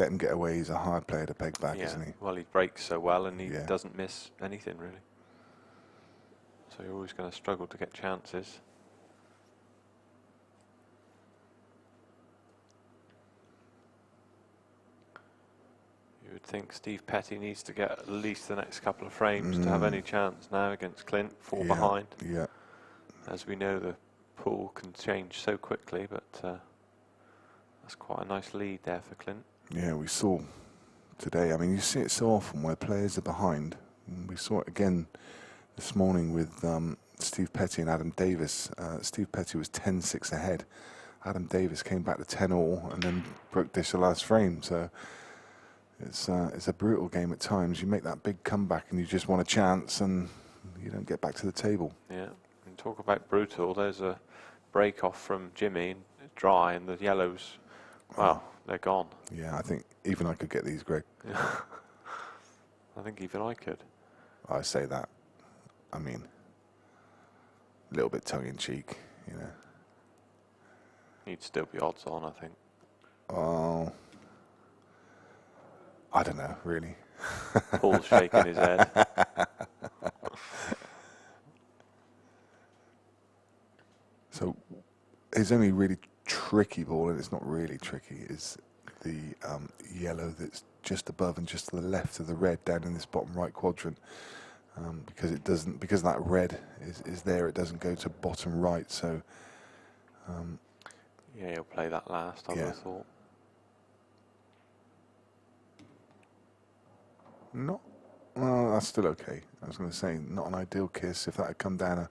him get away, he's a hard player to peg back, isn't he? Well, he breaks so well, and he doesn't miss anything really. So you're always going to struggle to get chances. You would think Steve Petty needs to get at least the next couple of frames to have any chance now against Clint. 4 behind. Yeah. As we know, the pool can change so quickly, but that's quite a nice lead there for Clint. Yeah, we saw today. I mean, you see it so often where players are behind. And we saw it again this morning with Steve Petty and Adam Davis. Steve Petty was 10-6 ahead. Adam Davis came back to 10-all and then broke dish the last frame. So it's a brutal game at times. You make that big comeback and you just want a chance, and you don't get back to the table. Yeah, and talk about brutal. There's a break off from Jimmy, dry, and the yellows. Wow, they're gone. Yeah, I think even I could get these, Greg. I think even I could. I say that. I mean, a little bit tongue-in-cheek, you know. He'd still be odds on, I think. Oh, I don't know, really. Paul's shaking his head. So his only really tricky ball, and it's not really tricky, is the yellow that's just above and just to the left of the red down in this bottom right quadrant. Because it doesn't, because that red is there, it doesn't go to bottom right. So yeah, he'll play that last, I would have thought. Not, well, that's still okay. I was going to say, not an ideal kiss. If that had come down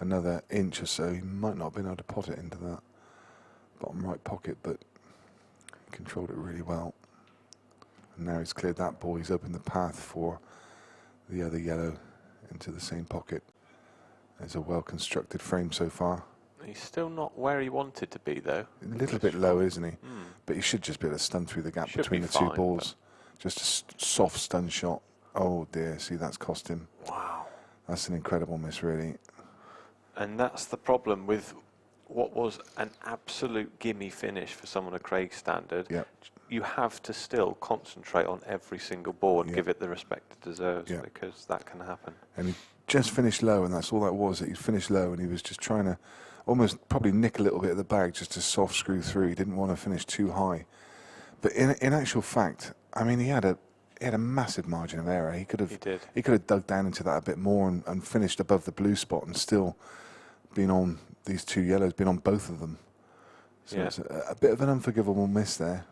another inch or so, he might not have been able to pot it into that bottom right pocket, but he controlled it really well. And now he's cleared that ball. He's opened the path for the other yellow into the same pocket. There's a well-constructed frame so far. He's still not where he wanted to be, though. A little bit low, isn't he? But he should just be able to stun through the gap between the two balls. Just a soft stun shot. Oh dear, see, that's cost him. Wow. That's an incredible miss, really. And that's the problem with what was an absolute gimme finish for someone of Craig's standard. Yep. You have to still concentrate on every single ball and Yep. give it the respect it deserves, Yep. because that can happen. And he just finished low, and that's all that was. He finished low, and he was just trying to almost probably nick a little bit of the bag just to soft screw through. He didn't want to finish too high. But in actual fact, I mean, he had a massive margin of error. He could have dug down into that a bit more and finished above the blue spot and still been on these two yellows, been on both of them. So Yeah. it's a bit of an unforgivable miss there.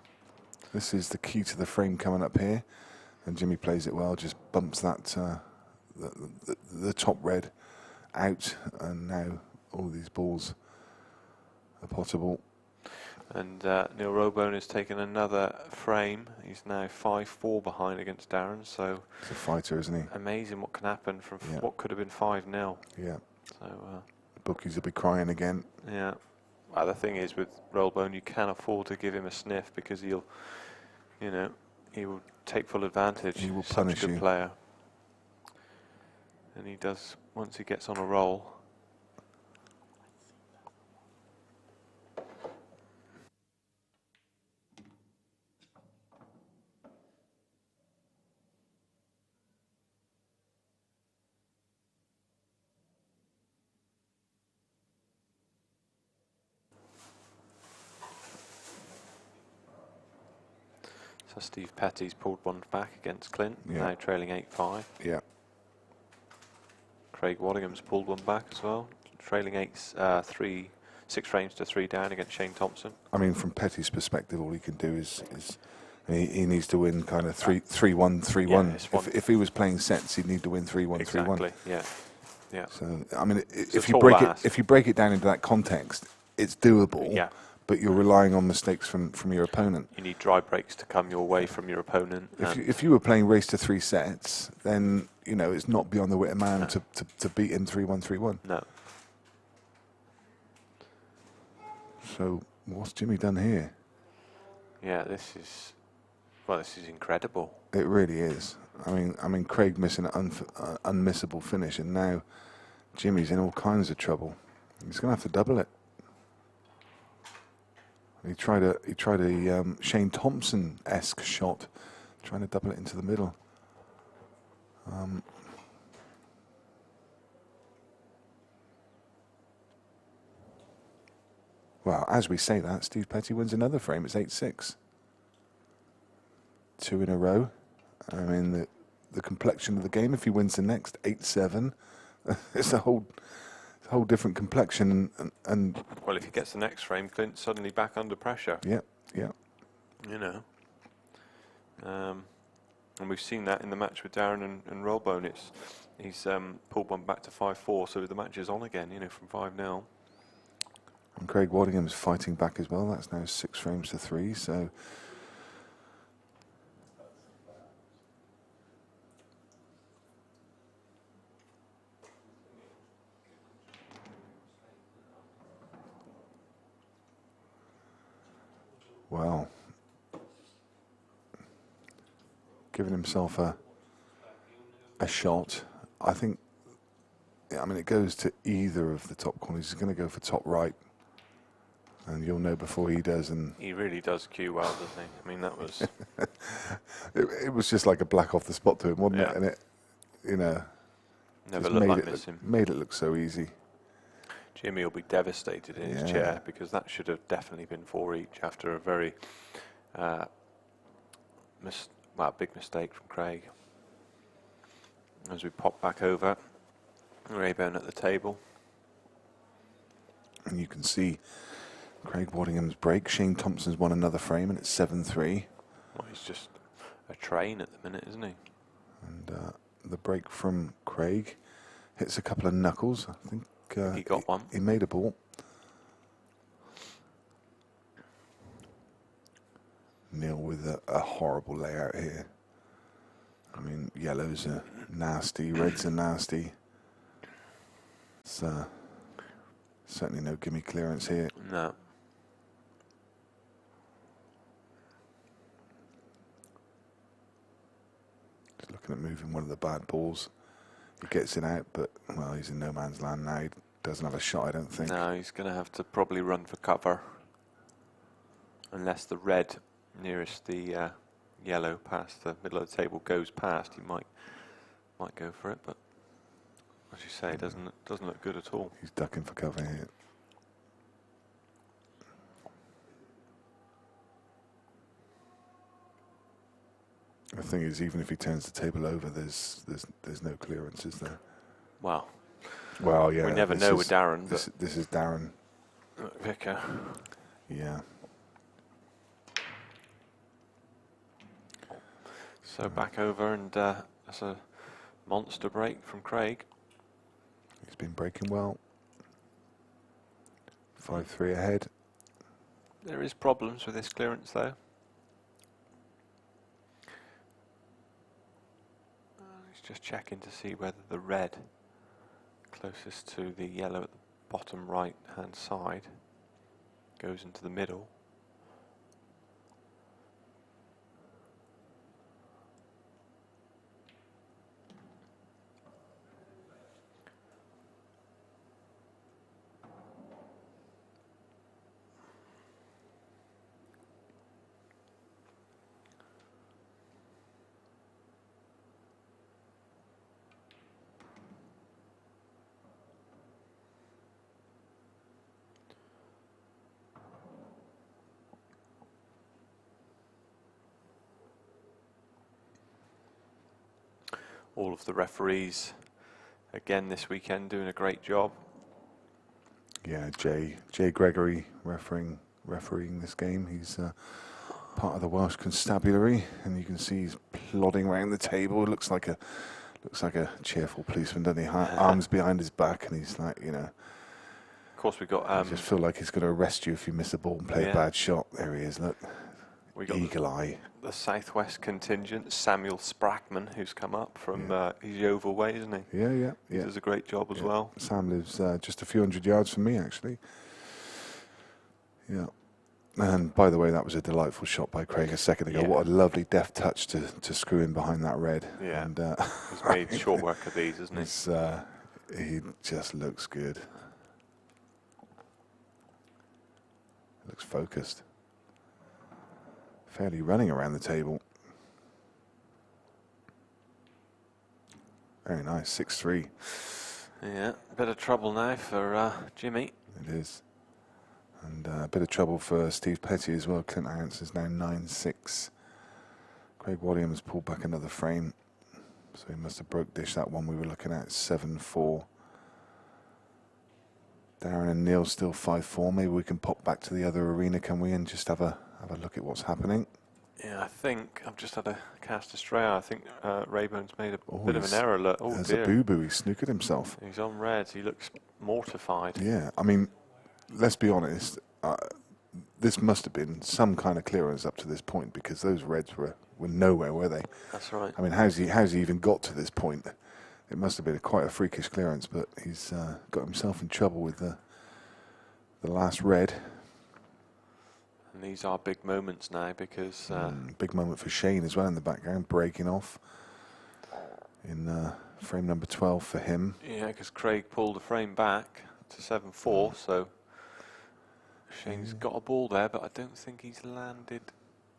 This is the key to the frame coming up here, and Jimmy plays it well, just bumps that the top red out, and now all these balls are potable. And Neil Robone has taken another frame. He's now 5-4 behind against Darren. So he's a fighter, isn't he? Amazing what can happen from what could have been 5-0. Yeah. So the bookies will be crying again. Yeah. Well, the thing is, with Rollbone, you can afford to give him a sniff, because he will take full advantage. He will He's punish such a good you. player, and he does once he gets on a roll. So Steve Petty's pulled one back against Clint, now trailing 8-5. Yeah. Craig Waddingham's pulled one back as well, trailing 6 frames to 3 down against Shane Thompson. I mean, from Petty's perspective, all he can do is he needs to win kind of 3-1, 3-1. Yeah, if he was playing sets, he'd need to win 3-1, 3-1. Exactly. Yeah. Yeah. So I mean, if you break it down into that context, it's doable. Yeah. But you're relying on mistakes from your opponent. You need dry breaks to come your way from your opponent. If you were playing race to 3 sets, then it's not beyond the wit of man to beat him 3-1, 3-1. No. So what's Jimmy done here? Yeah, this is incredible. It really is. I mean, Craig missing an unmissable finish, and now Jimmy's in all kinds of trouble. He's going to have to double it. He tried a Shane Thompson-esque shot, trying to double it into the middle. Well, as we say that, Steve Petty wins another frame. It's 8-6. 2 in a row. I mean, the complexion of the game, if he wins the next 8-7, it's a whole different complexion. And well, if he gets the next frame, Clint's suddenly back under pressure. Yeah, yeah. And we've seen that in the match with Darren and Rollbone. He's pulled one back to 5-4, so the match is on again, from 5-0. And Craig Waddingham's fighting back as well. That's now 6 frames to 3, so... Well, giving himself a shot. I think, it goes to either of the top corners. He's going to go for top right, and you'll know before he does. And he really does cue well, doesn't he? I mean, that was... it was just like a black off the spot to him, wasn't it? And it, never looked like missing. Made it look so easy. Jimmy will be devastated in his chair, because that should have definitely been 4 each after a very big mistake from Craig. As we pop back over, Raybone at the table. And you can see Craig Waddingham's break. Shane Thompson's won another frame, and it's 7-3. Well, he's just a train at the minute, isn't he? And the break from Craig hits a couple of knuckles, I think. He got one. He made a ball. Neil with a horrible layout here. I mean, yellows are nasty, reds are nasty. It's certainly no gimme clearance here. No. looking at moving one of the bad balls. He gets it out, but, well, he's in no man's land now. He doesn't have a shot, I don't think. No, he's going to have to probably run for cover. Unless the red nearest the yellow past the middle of the table goes past, he might go for it, but as you say, it doesn't look good at all. He's ducking for cover here. The thing is, even if he turns the table over, there's no clearance, is there? Well, yeah. We never know with Darren. This is Darren. Vicar. Yeah. So back over, and that's a monster break from Craig. He's been breaking well. 5-3 ahead. There is problems with this clearance, though. He's just checking to see whether the red closest to the yellow at the bottom right hand side goes into the middle. All of the referees, again this weekend, doing a great job. Yeah, Jay Gregory refereeing this game. He's part of the Welsh Constabulary, and you can see he's plodding around the table. Looks like a cheerful policeman, doesn't he? Arms behind his back, and he's like, you know. Of course, we got. I just feel like he's going to arrest you if you miss a ball and play a bad shot. There he is. Look, we got eagle eye. The Southwest contingent, Samuel Sprackman, who's come up from his Yeovil way, isn't he? Yeah. He does a great job as well. Sam lives just a few hundred yards from me, actually. Yeah. And by the way, that was a delightful shot by Craig a second ago. Yeah. What a lovely deft touch to screw in behind that red. Yeah. And, he's made short work of these, hasn't he? He just looks good. Looks focused. Fairly running around the table. Very nice, 6-3. Yeah, a bit of trouble now for Jimmy. It is. And a bit of trouble for Steve Petty as well. Clint Anson is now 9-6. Craig Williams pulled back another frame. So he must have broke dish that one we were looking at, 7-4. Darren and Neil still 5-4. Maybe we can pop back to the other arena, can we, and just have a look at what's happening. Yeah, I think I've just had a cast astray. I think Rayburn's made a bit of an error. Look, oh there's dear. a boo-boo. He snookered himself. He's on red. He looks mortified. Yeah, I mean, let's be honest. This must have been some kind of clearance up to this point, because those reds were nowhere, were they? That's right. I mean, how's he even got to this point? It must have been quite a freakish clearance, but he's got himself in trouble with the last red. And these are big moments now, because big moment for Shane as well in the background, breaking off in frame number 12 for him. yeah, because Craig pulled the frame back to 7-4, so Shane's got a ball there, but I don't think he's landed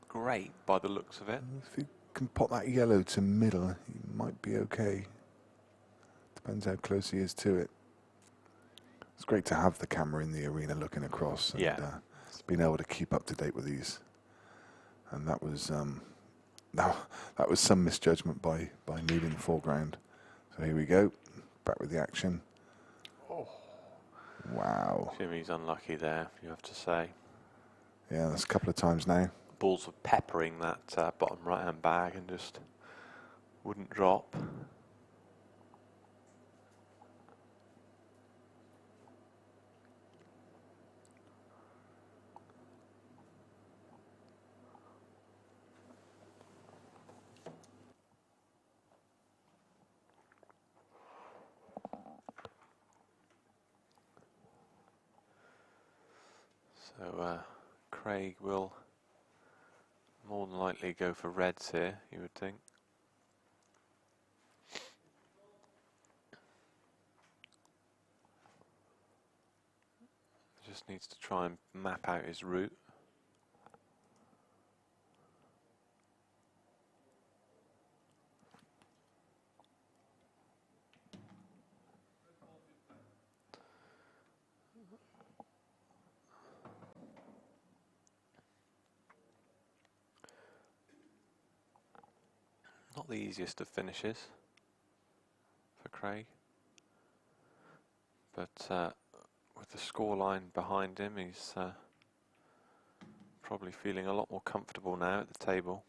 great by the looks of it. If he can pop that yellow to middle, he might be okay. Depends how close he is to it. It's great to have the camera in the arena looking across and being able to keep up to date with these. And that was that was some misjudgment by me in the foreground. So here we go, back with the action. Oh. Wow. Jimmy's unlucky there, you have to say. Yeah, that's a couple of times now. Balls were peppering that bottom right-hand bag and just wouldn't drop. So Craig will more than likely go for reds here, you would think. just needs to try and map out his route. Not the easiest of finishes for Craig, but with the scoreline behind him, he's probably feeling a lot more comfortable now at the table.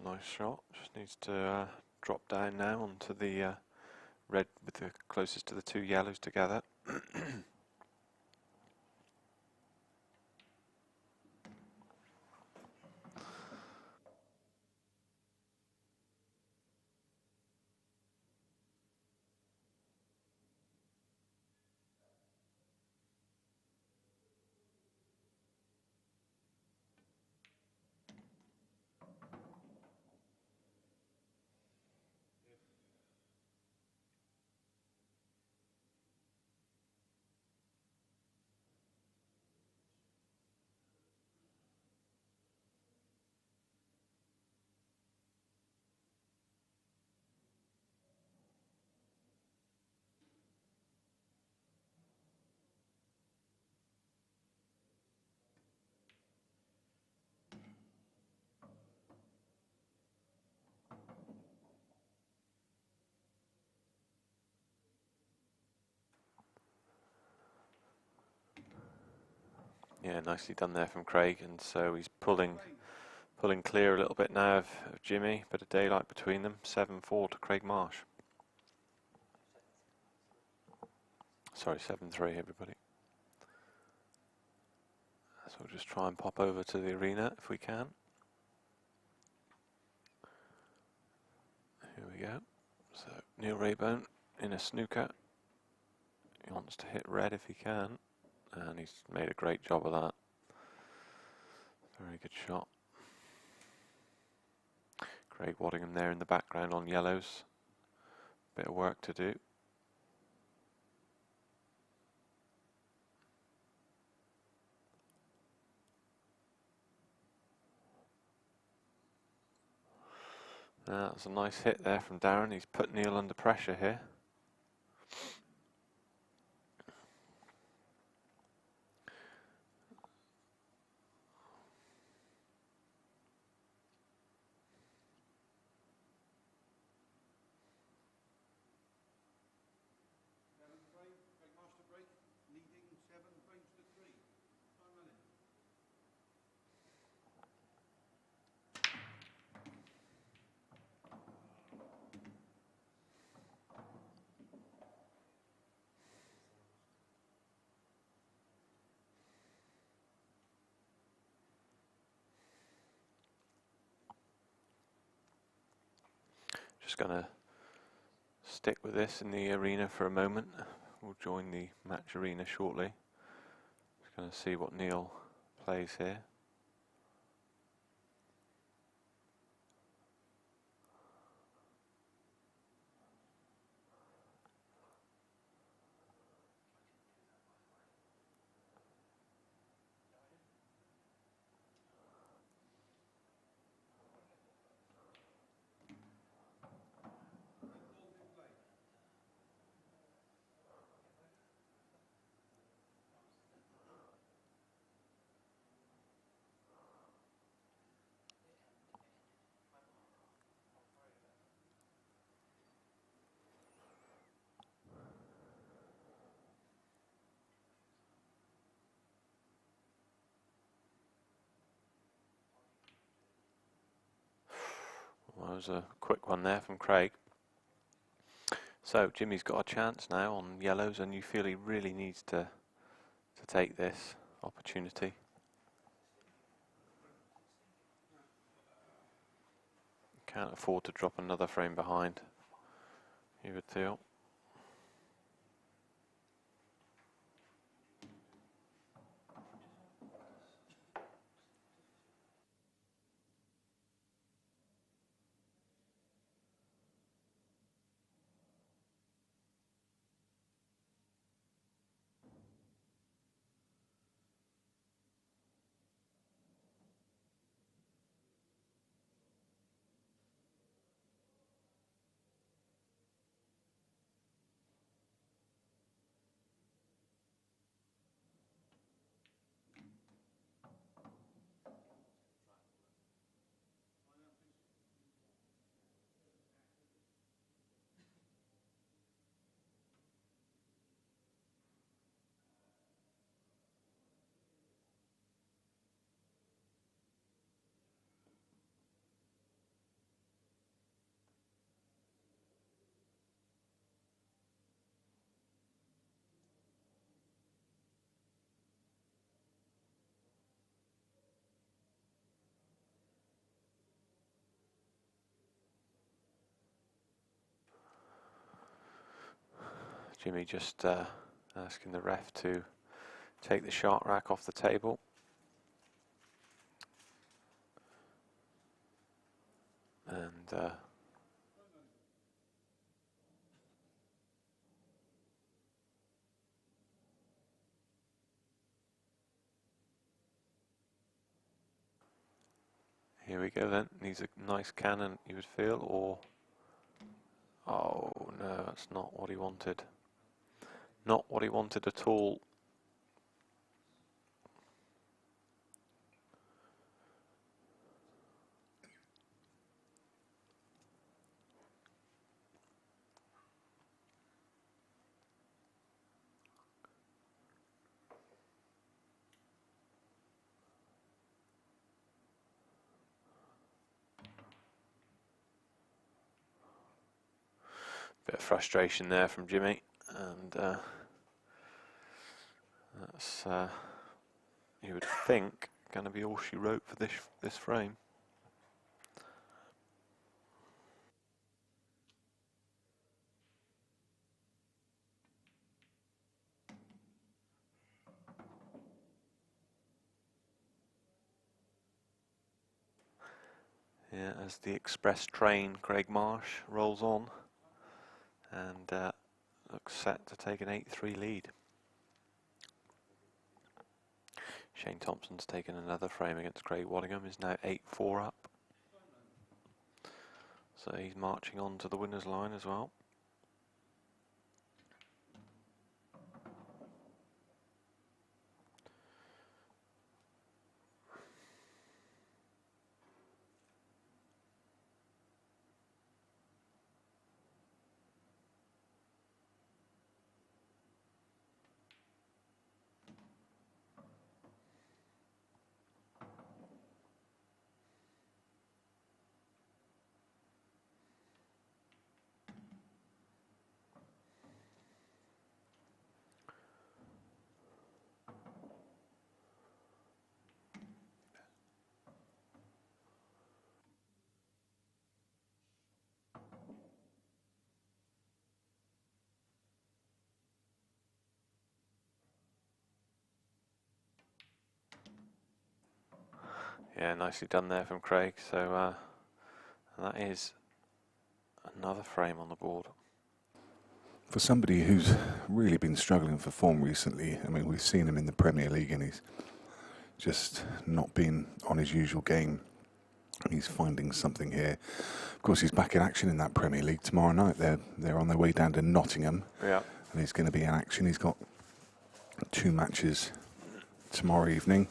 Nice shot. Just needs to drop down now onto the red with the closest to the two yellows together. Yeah, nicely done there from Craig, and so he's pulling clear a little bit now of Jimmy, bit of daylight between them. 7-4 to Craig Marsh. Sorry, 7-3 everybody. So we'll just try and pop over to the arena if we can. Here we go. So Neil Rayburn in a snooker. He wants to hit red if he can, and he's made a great job of that. Very good shot. Craig Waddingham there in the background on yellows. Bit of work to do. That's a nice hit there from Darren. He's put Neil under pressure here. Just going to stick with this in the arena for a moment. We'll join the match arena shortly. Just going to see what Neil plays here. Well, that was a quick one there from Craig. So Jimmy's got a chance now on yellows, and you feel he really needs to take this opportunity. Can't afford to drop another frame behind, you would feel. Jimmy just asking the ref to take the shark rack off the table. And here we go then. Needs a nice cannon, you would feel, or... Oh no, that's not what he wanted. Not what he wanted at all. Bit of frustration there from Jimmy, and that's you would think going to be all she wrote for this frame. Yeah, as the express train Craig Marsh rolls on, and looks set to take an 8-3 lead. Shane Thompson's taken another frame against Craig Waddingham, is now 8-4 up. So he's marching on to the winner's line as well. Yeah, nicely done there from Craig. So that is another frame on the board. For somebody who's really been struggling for form recently, I mean, we've seen him in the Premier League and he's just not been on his usual game. He's finding something here. Of course, he's back in action in that Premier League tomorrow night. They're on their way down to Nottingham. Yeah. And he's going to be in action. He's got 2 matches tomorrow evening.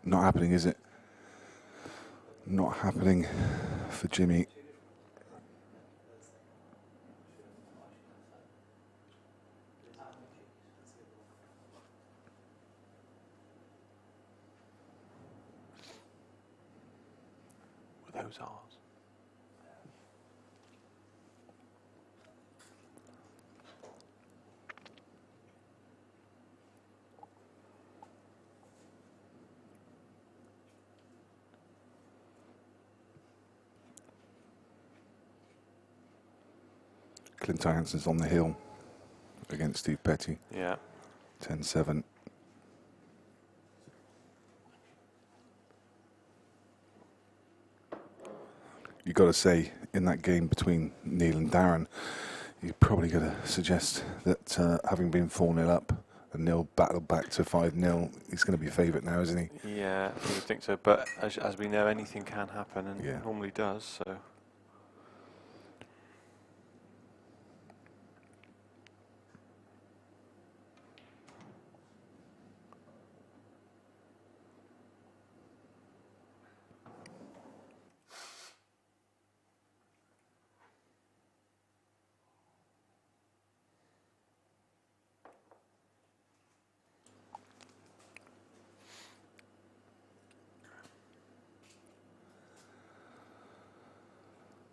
Not happening, is it? Not happening for Jimmy. Were those ours? Clint Anson's on the hill against Steve Petty. Yeah. 10-7. You've got to say, in that game between Neil and Darren, you're probably going to suggest that having been 4-0 up and Neil battled back to 5-0, he's going to be a favourite now, isn't he? Yeah, I would think so. But as we know, anything can happen, and Yeah. it normally does. So.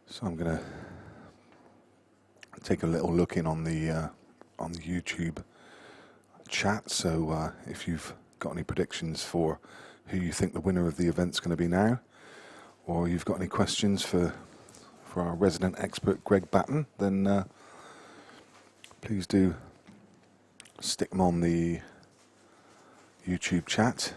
So I'm going to take a little look in on the YouTube chat. So if you've got any predictions for who you think the winner of the event's going to be now, or you've got any questions for our resident expert Greg Batten, then please do stick them on the YouTube chat.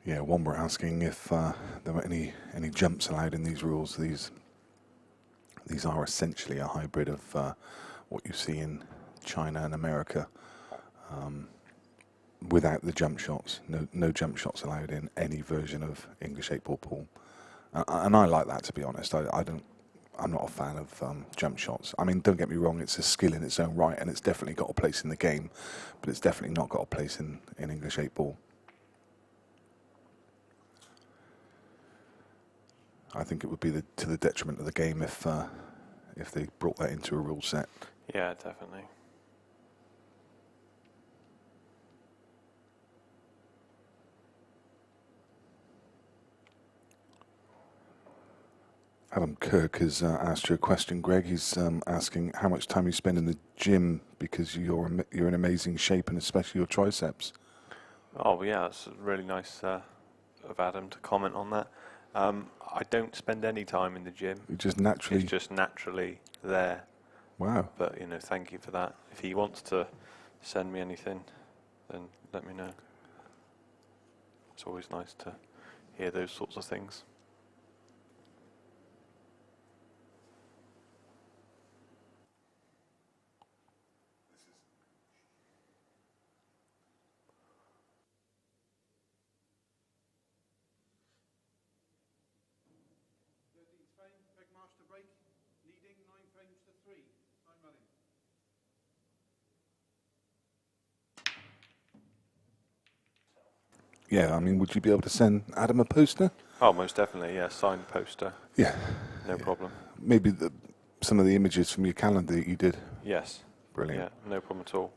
Yeah, one were asking if there were any jumps allowed in these rules. These are essentially a hybrid of what you see in China and America, without the jump shots. No jump shots allowed in any version of English 8-ball pool, and I like that, to be honest. I'm not a fan of jump shots. I mean, don't get me wrong; it's a skill in its own right, and it's definitely got a place in the game, but it's definitely not got a place in English 8-ball. I think it would be to the detriment of the game if they brought that into a rule set. Yeah, definitely. Adam Kirk has asked you a question, Greg. He's asking how much time you spend in the gym because you're in amazing shape, and especially your triceps. Oh, yeah, it's really nice of Adam to comment on that. I don't spend any time in the gym. You just naturally. It's just naturally there. Wow. But, thank you for that. If he wants to send me anything, then let me know. It's always nice to hear those sorts of things. Marsh to break, leading 9 frames to 3. Time running. Yeah, I mean, would you be able to send Adam a poster? Oh, most definitely, yeah. Signed poster. Yeah. No problem. Maybe some of the images from your calendar that you did. Yes. Brilliant. Yeah, no problem at all.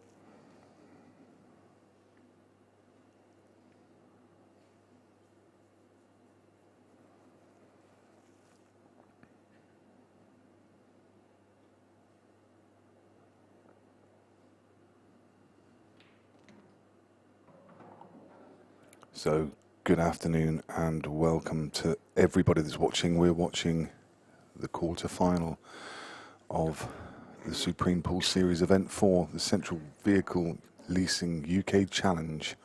So, good afternoon and welcome to everybody that's watching. We're watching the quarter-final of the Supreme Pool Series Event 4, the Central Vehicle Leasing UK Challenge.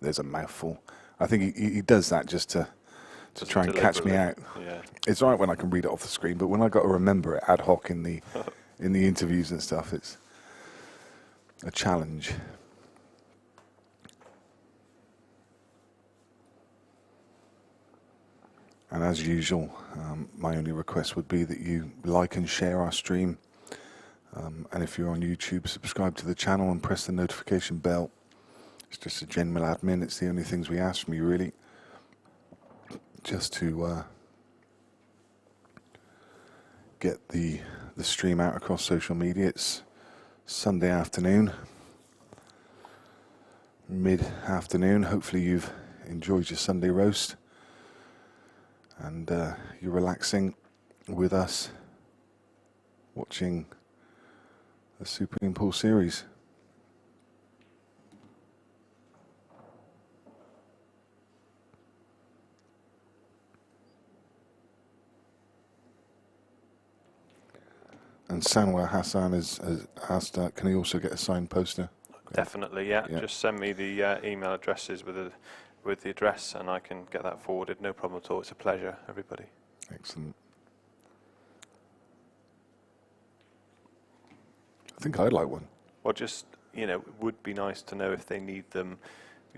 There's a mouthful. I think he does that just to try and catch me out. Yeah. It's all right when I can read it off the screen, but when I got to remember it ad hoc in the interviews and stuff, a challenge. And as usual, my only request would be that you like and share our stream. And if you're on YouTube, subscribe to the channel and press the notification bell. It's just a general admin. It's the only things we ask from you, really. Just to get the stream out across social media. It's Sunday afternoon, mid-afternoon. Hopefully you've enjoyed your Sunday roast and you're relaxing with us watching the Supreme Pool Series. And Sanwar Hassan has asked, can he also get a signed poster? Definitely, yeah. Just send me the email addresses with the address and I can get that forwarded. No problem at all. It's a pleasure, everybody. Excellent. I think I'd like one. Well, just, you know, it would be nice to know if they need them.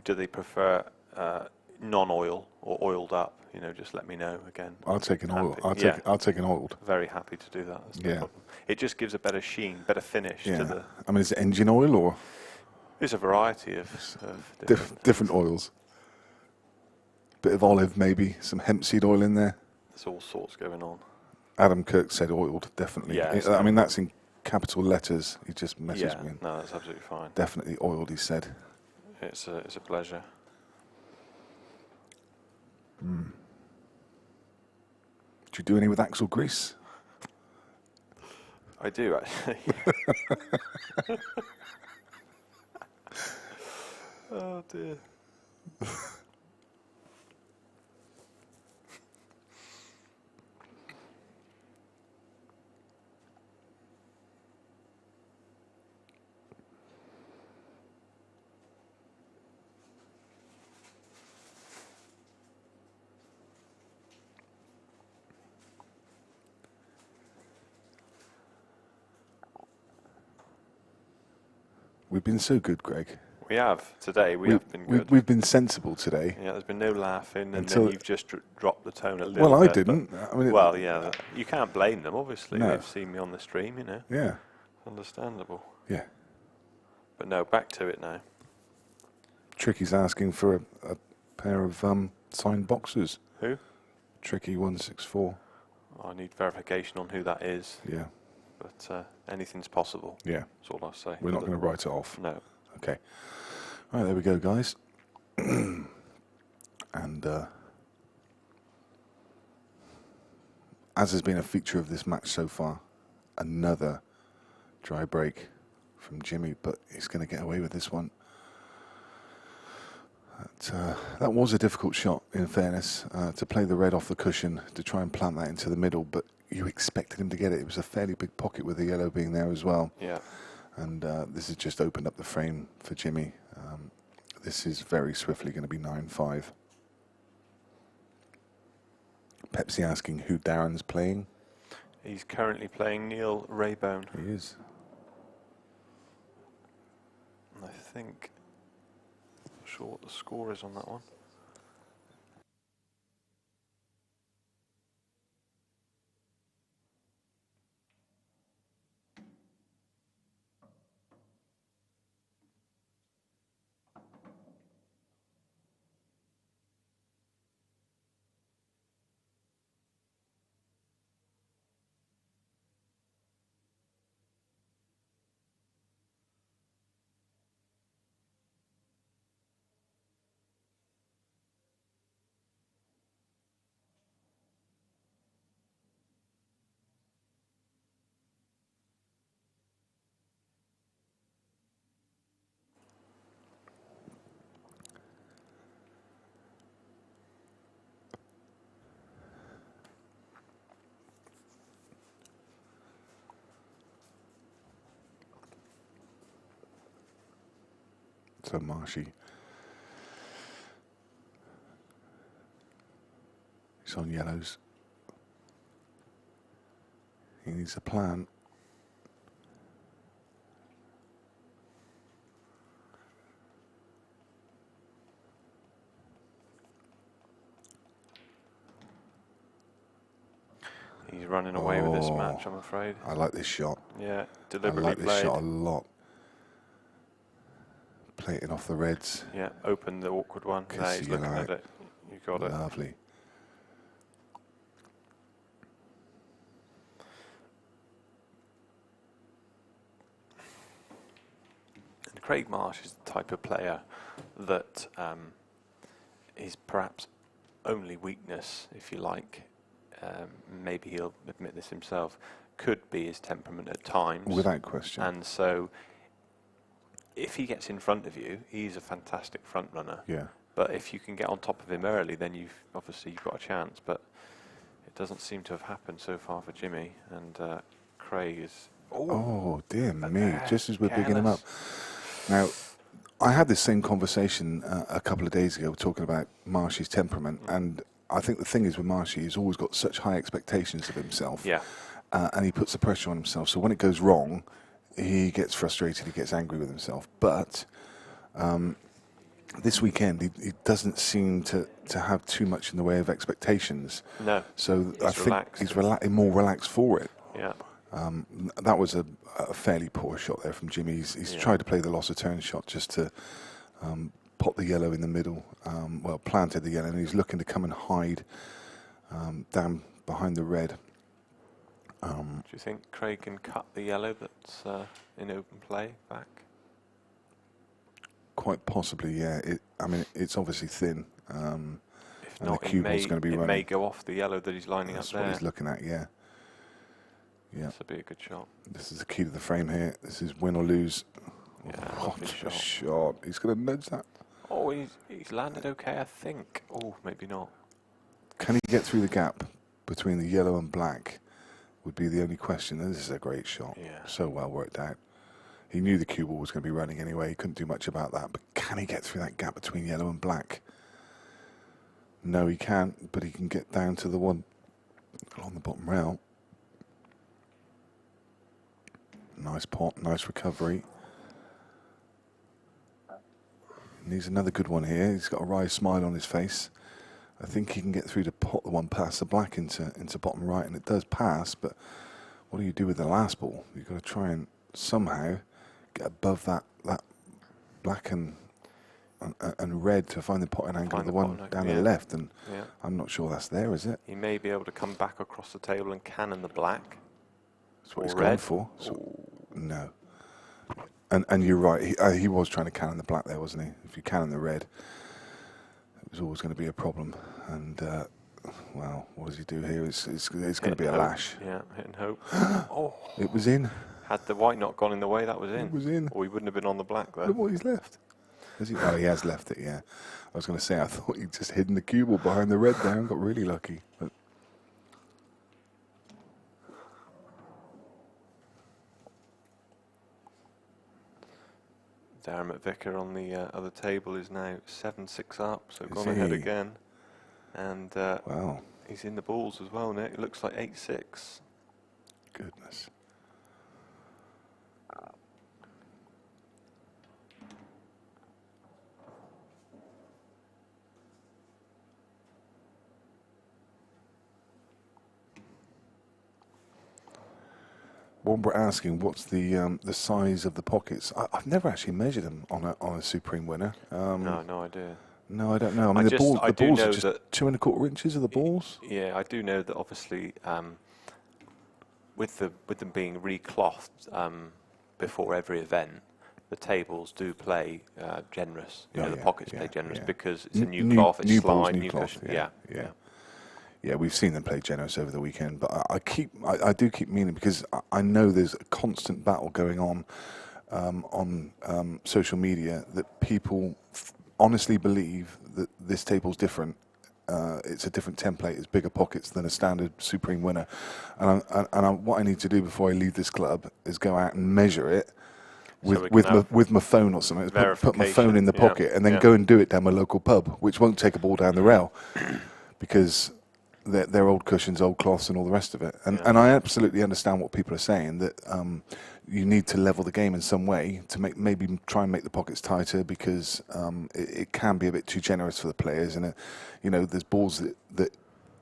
Do they prefer non-oil or oiled up? You know, just let me know again. I'll take an oil. I'll take an oiled. Very happy to do that. That's no problem. It just gives a better sheen, better finish to the. I mean, is it engine oil or? There's a variety of different oils. Bit of olive, maybe some hemp seed oil in there. There's all sorts going on. Adam Kirk said oiled, definitely. Yeah, I mean, that's in capital letters. He just messaged me. No, that's absolutely fine. Definitely oiled, he said. It's a pleasure. Do you do any with axle grease? I do, actually. Oh, dear. We've been so good, Greg. We have. Today we have been good. We've been sensible today. Yeah, there's been no laughing, and then you've just dropped the tone a little bit. Well, I didn't. I mean, well, yeah, you can't blame them, obviously. No. They've seen me on the stream, you know. Yeah. Understandable. Yeah. But no, back to it now. Tricky's asking for a pair of signed boxers. Who? Tricky164. I need verification on who that is. Yeah. But anything's possible. Yeah. That's all I'll say. We're not going to write it off. No. Okay. All right, there we go, guys. And as has been a feature of this match so far, another dry break from Jimmy, but he's going to get away with this one. That was a difficult shot, in fairness, to play the red off the cushion, to try and plant that into the middle, but you expected him to get it. It was a fairly big pocket with the yellow being there as well. Yeah. And this has just opened up the frame for Jimmy. This is very swiftly going to be 9-5. Pepsi asking who Darren's playing. He's currently playing Neil Raybone. He is. And I think, I'm not sure what the score is on that one. So Marshy. He's on yellows. He needs a plan. running away with this match, I'm afraid. I like this shot. Yeah, I deliberately like this played. shot a lot. Plating off the reds. Yeah, open the awkward one. There, he's looking at it. You got it. Lovely. And Craig Marsh is the type of player that his perhaps only weakness, if you like, maybe he'll admit this himself, could be his temperament at times. Without question. And so, if he gets in front of you, he's a fantastic front runner. Yeah. But if you can get on top of him early, then you've got a chance. But it doesn't seem to have happened so far for Jimmy. And Craig is. Oh dear me! Just as we're bigging him up. Now, I had this same conversation a couple of days ago, talking about Marshy's temperament, and I think the thing is with Marshy, he's always got such high expectations of himself. Yeah. And he puts the pressure on himself. So when it goes wrong, he gets frustrated, he gets angry with himself. But this weekend, he doesn't seem to have too much in the way of expectations. No. So I think relaxed. he's more relaxed for it. Yeah. That was a fairly poor shot there from Jimmy. He's tried to play the loss of turn shot just to pop the yellow in the middle. Well, planted the yellow, and he's looking to come and hide down behind the red. Do you think Craig can cut the yellow that's in open play back? Quite possibly, yeah. I mean, it's obviously thin. If and not, the cue ball's going to be running. it may go off the yellow that he's lining That's up there. what he's looking at, yeah. Yeah. This would be a good shot. This is the key to the frame here. This is win or lose. Yeah, What lovely a shot. shot. He's going to nudge that. Oh, he's landed okay, I think. Oh, maybe not. Can he get through the gap between the yellow and black? Would be the only question. And this is a great shot. Yeah. So well worked out. He knew the cue ball was going to be running anyway. He couldn't do much about that. But can he get through that gap between yellow and black? No, he can't. But he can get down to the one along the bottom rail. Nice pot, nice recovery. Needs another good one here. He's got a wry smile on his face. I think he can get through to pot the one past the black into bottom right, and it does pass, but what do you do with the last ball? You've got to try and somehow get above that black and red to find the potting angle of the one down to the left, and I'm not sure that's there, is it? He may be able to come back across the table and cannon the black. That's what he's gone for. So, no. And you're right, he was trying to cannon the black there, wasn't he? If you cannon the red, it was always going to be a problem. And, well, what does he do here? It's going to be a lash. Yeah, hit and hope. Oh, it was in. Had the white not gone in the way, that was in. It was in. Or he wouldn't have been on the black there. Look what he's left. Has he? Oh, he has left it, yeah. I was going to say, I thought he'd just hidden the cue ball behind the red there and got really lucky. But Darren McVicker on the other table is now 7-6 up, so Is gone ahead he? again. And wow, he's in the balls as well, Nick. It looks like 8-6. goodness. Wombra asking, what's the size of the pockets? I've never actually measured them on a Supreme winner. No idea. No, I don't know. I mean, the balls are just 2¼ inches of the balls. Yeah, I do know that obviously with them being reclothed before every event, the tables do play generous. You know, the pockets play generous because it's a new cloth, it's slide, new cloth, cushion. Yeah, we've seen them play generous over the weekend, but I do keep meaning, because I know there's a constant battle going on social media that people honestly believe that this table's different. It's a different template. It's bigger pockets than a standard Supreme winner. And what I need to do before I leave this club is go out and measure it with my phone or something. Put my phone in the pocket and then go and do it down my local pub, which won't take a ball down the rail, because they're old cushions, old cloths, and all the rest of it. And I absolutely understand what people are saying, that you need to level the game in some way to maybe try and make the pockets tighter, because it can be a bit too generous for the players. And there's balls that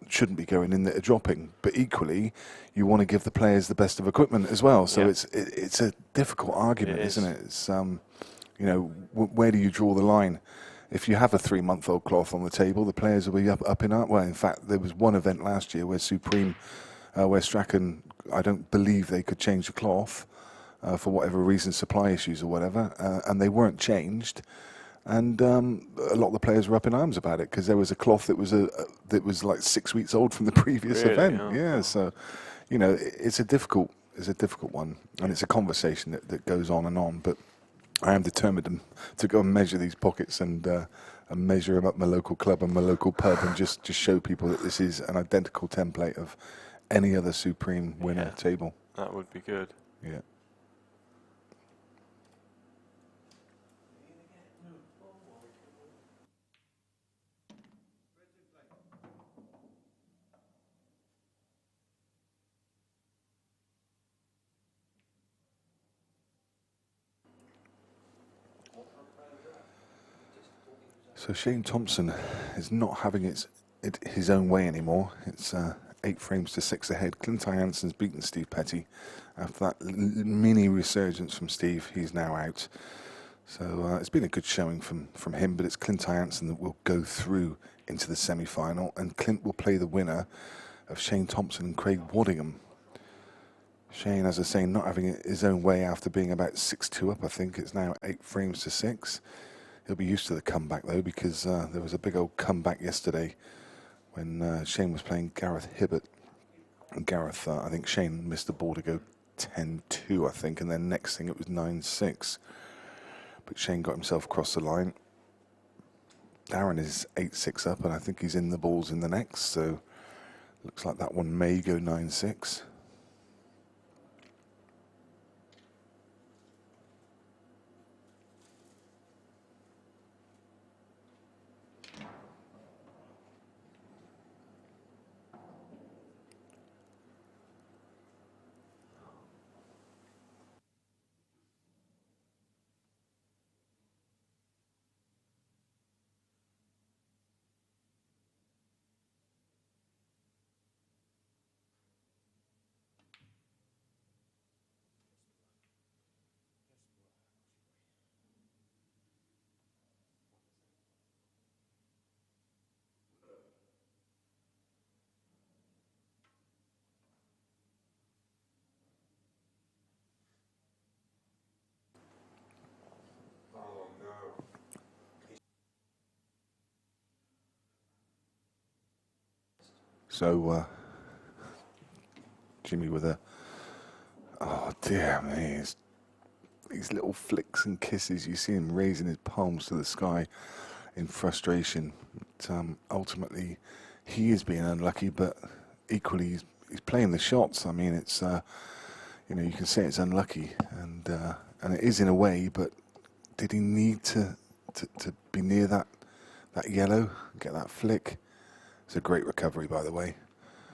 shouldn't be going in that are dropping. But equally, you want to give the players the best of equipment as well. So it's a difficult argument, isn't it? It's you know, where do you draw the line? If you have a 3-month-old cloth on the table, the players will be up in art. Well, in fact, there was one event last year where Supreme, where Strachan, I don't believe they could change the cloth for whatever reason, supply issues or whatever, and they weren't changed. And a lot of the players were up in arms about it because there was a cloth that was like 6 weeks old from the previous event. Yeah, so you know, it's a difficult one, and it's a conversation that goes on and on. But I am determined to go and measure these pockets and measure them up my local club and my local pub and just show people that this is an identical template of any other Supreme winner table. That would be good. Yeah. So Shane Thompson is not having his own way anymore. It's 8 frames to 6 ahead. Clint Anson's beaten Steve Petty. After that mini resurgence from Steve, he's now out. So it's been a good showing from him, but it's Clint Anson that will go through into the semi-final, and Clint will play the winner of Shane Thompson and Craig Waddingham. Shane, as I say, not having his own way after being about 6-2 up. I think it's now 8 frames to 6. He'll be used to the comeback, though, because there was a big old comeback yesterday when Shane was playing Gareth Hibbert. And Gareth, I think Shane missed the ball to go 10-2, I think, and then next thing it was 9-6. But Shane got himself across the line. Darren is 8-6 up, and I think he's in the balls in the next, so looks like that one may go 9-6. So, Jimmy with oh dear me, these little flicks and kisses, you see him raising his palms to the sky in frustration. But, ultimately, he is being unlucky, but equally he's playing the shots. I mean, it's, you know, you can say it's unlucky, and it is in a way, but did he need to be near that yellow, get that flick? It's a great recovery, by the way.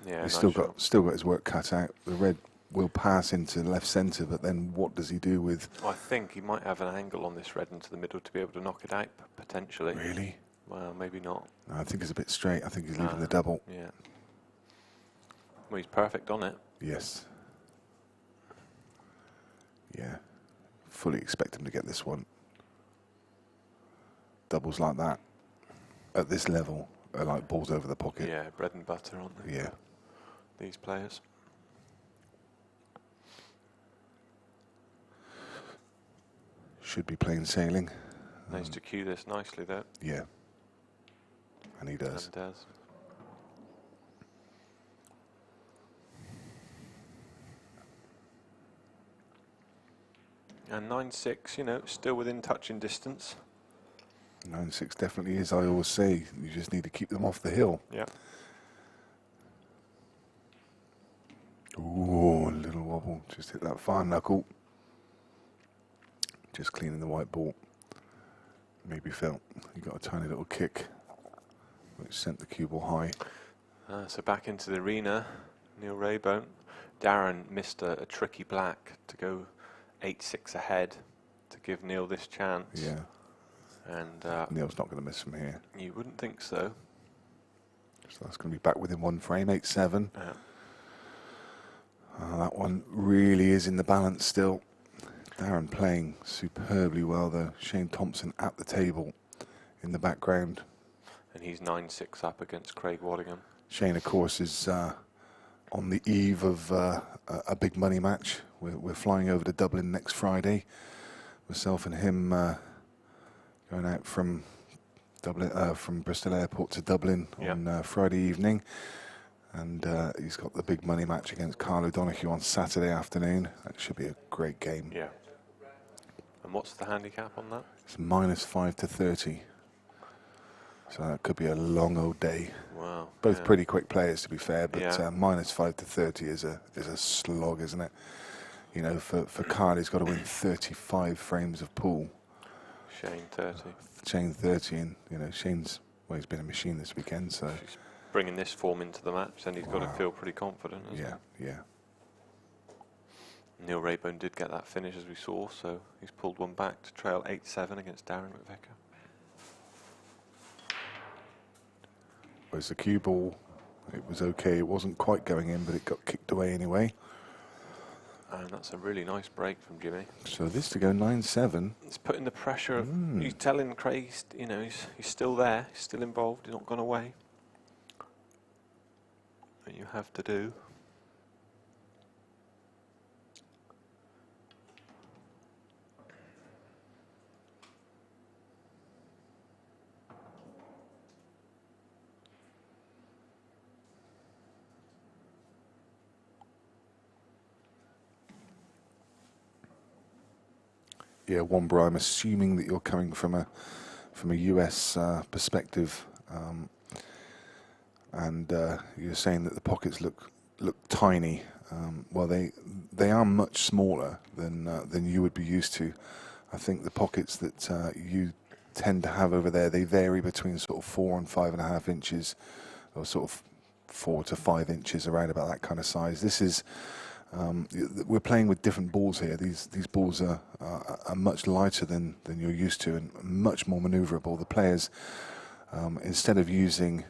Yeah, he's still got his work cut out. The red will pass into left centre, but then what does he do with? I think he might have an angle on this red into the middle to be able to knock it out, potentially. Really? Well, maybe not. No, I think it's a bit straight. I think he's leaving the double. Yeah. Well, he's perfect on it. Yes. Yeah. Fully expect him to get this one. Doubles like that at this level are like balls over the pocket. Yeah, bread and butter, aren't they? Yeah. These players. Should be plain sailing. Nice to cue this nicely, though. Yeah. And he does. And does. And 9-6, you know, still within touching distance. 9-6 definitely is. I always say you just need to keep them off the hill. Yeah. Ooh, a little wobble. Just hit that far knuckle. Just cleaning the white ball. Maybe felt he got a tiny little kick, which sent the cue ball high. So back into the arena, Neil Raybone. Darren missed a tricky black to go 8-6 ahead to give Neil this chance. Yeah. And Neil's not going to miss from here. You wouldn't think so. So that's going to be back within 1 frame, 8-7. Yeah. That one really is in the balance still. Darren playing superbly well though. Shane Thompson at the table in the background. And he's 9-6 up against Craig Waddingham. Shane, of course, is on the eve of a big money match. We're flying over to Dublin next Friday. Myself and him going out from Dublin, from Bristol Airport to Dublin on Friday evening. And he's got the big money match against Carl O'Donoghue on Saturday afternoon. That should be a great game. Yeah. And what's the handicap on that? It's -5 to 30. So that could be a long old day. Wow. Both pretty quick players, to be fair, but Yeah. -5 to 30 is a slog, isn't it? You know, for Carl, he's got to win 35 frames of pool. Shane 30. Shane 30, and you know Shane's he's been a machine this weekend, so He's bringing this form into the match, then he's got to feel pretty confident. yeah. Neil Raybone did get that finish, as we saw, so he's pulled one back to trail 8-7 against Darren McVicker. Whereas the cue ball, it was okay. It wasn't quite going in, but it got kicked away anyway. And that's a really nice break from Jimmy. So this to go 9-7. It's putting the pressure of, he's telling Craig, you know, he's still there, he's still involved, he's not gone away. What you have to do. Yeah, Womber, I'm assuming that you're coming from a US perspective, and you're saying that the pockets look tiny. Well, they are much smaller than you would be used to. I think the pockets that you tend to have over there, they vary between sort of 4 and 5.5 inches, or sort of 4 to 5 inches, around about that kind of size. This is we're playing with different balls here. These balls are much lighter than you're used to, and much more manoeuvrable. The players, instead of using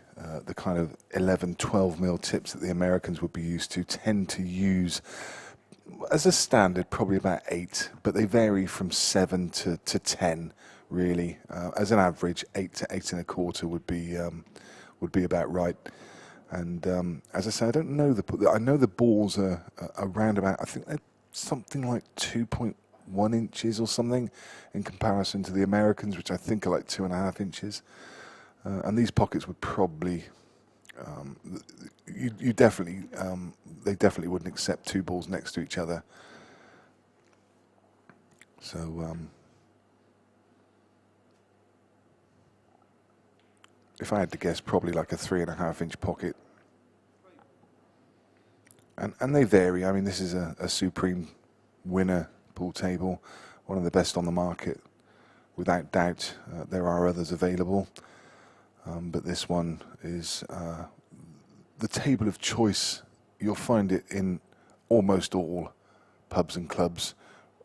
the kind of 11-12 mil tips that the Americans would be used to, tend to use, as a standard, probably about 8, but they vary from 7 to 10, really. As an average, 8 to 8.25 would be about right. And as I say, I don't know I know the balls are around about, I think they're something like 2.1 inches or something in comparison to the Americans, which I think are like 2.5 inches. And these pockets would probably, they definitely wouldn't accept 2 balls next to each other. So if I had to guess, probably like a 3.5 inch pocket. And they vary. I mean, this is a supreme winner pool table, one of the best on the market, without doubt. There are others available, but this one is the table of choice. You'll find it in almost all pubs and clubs,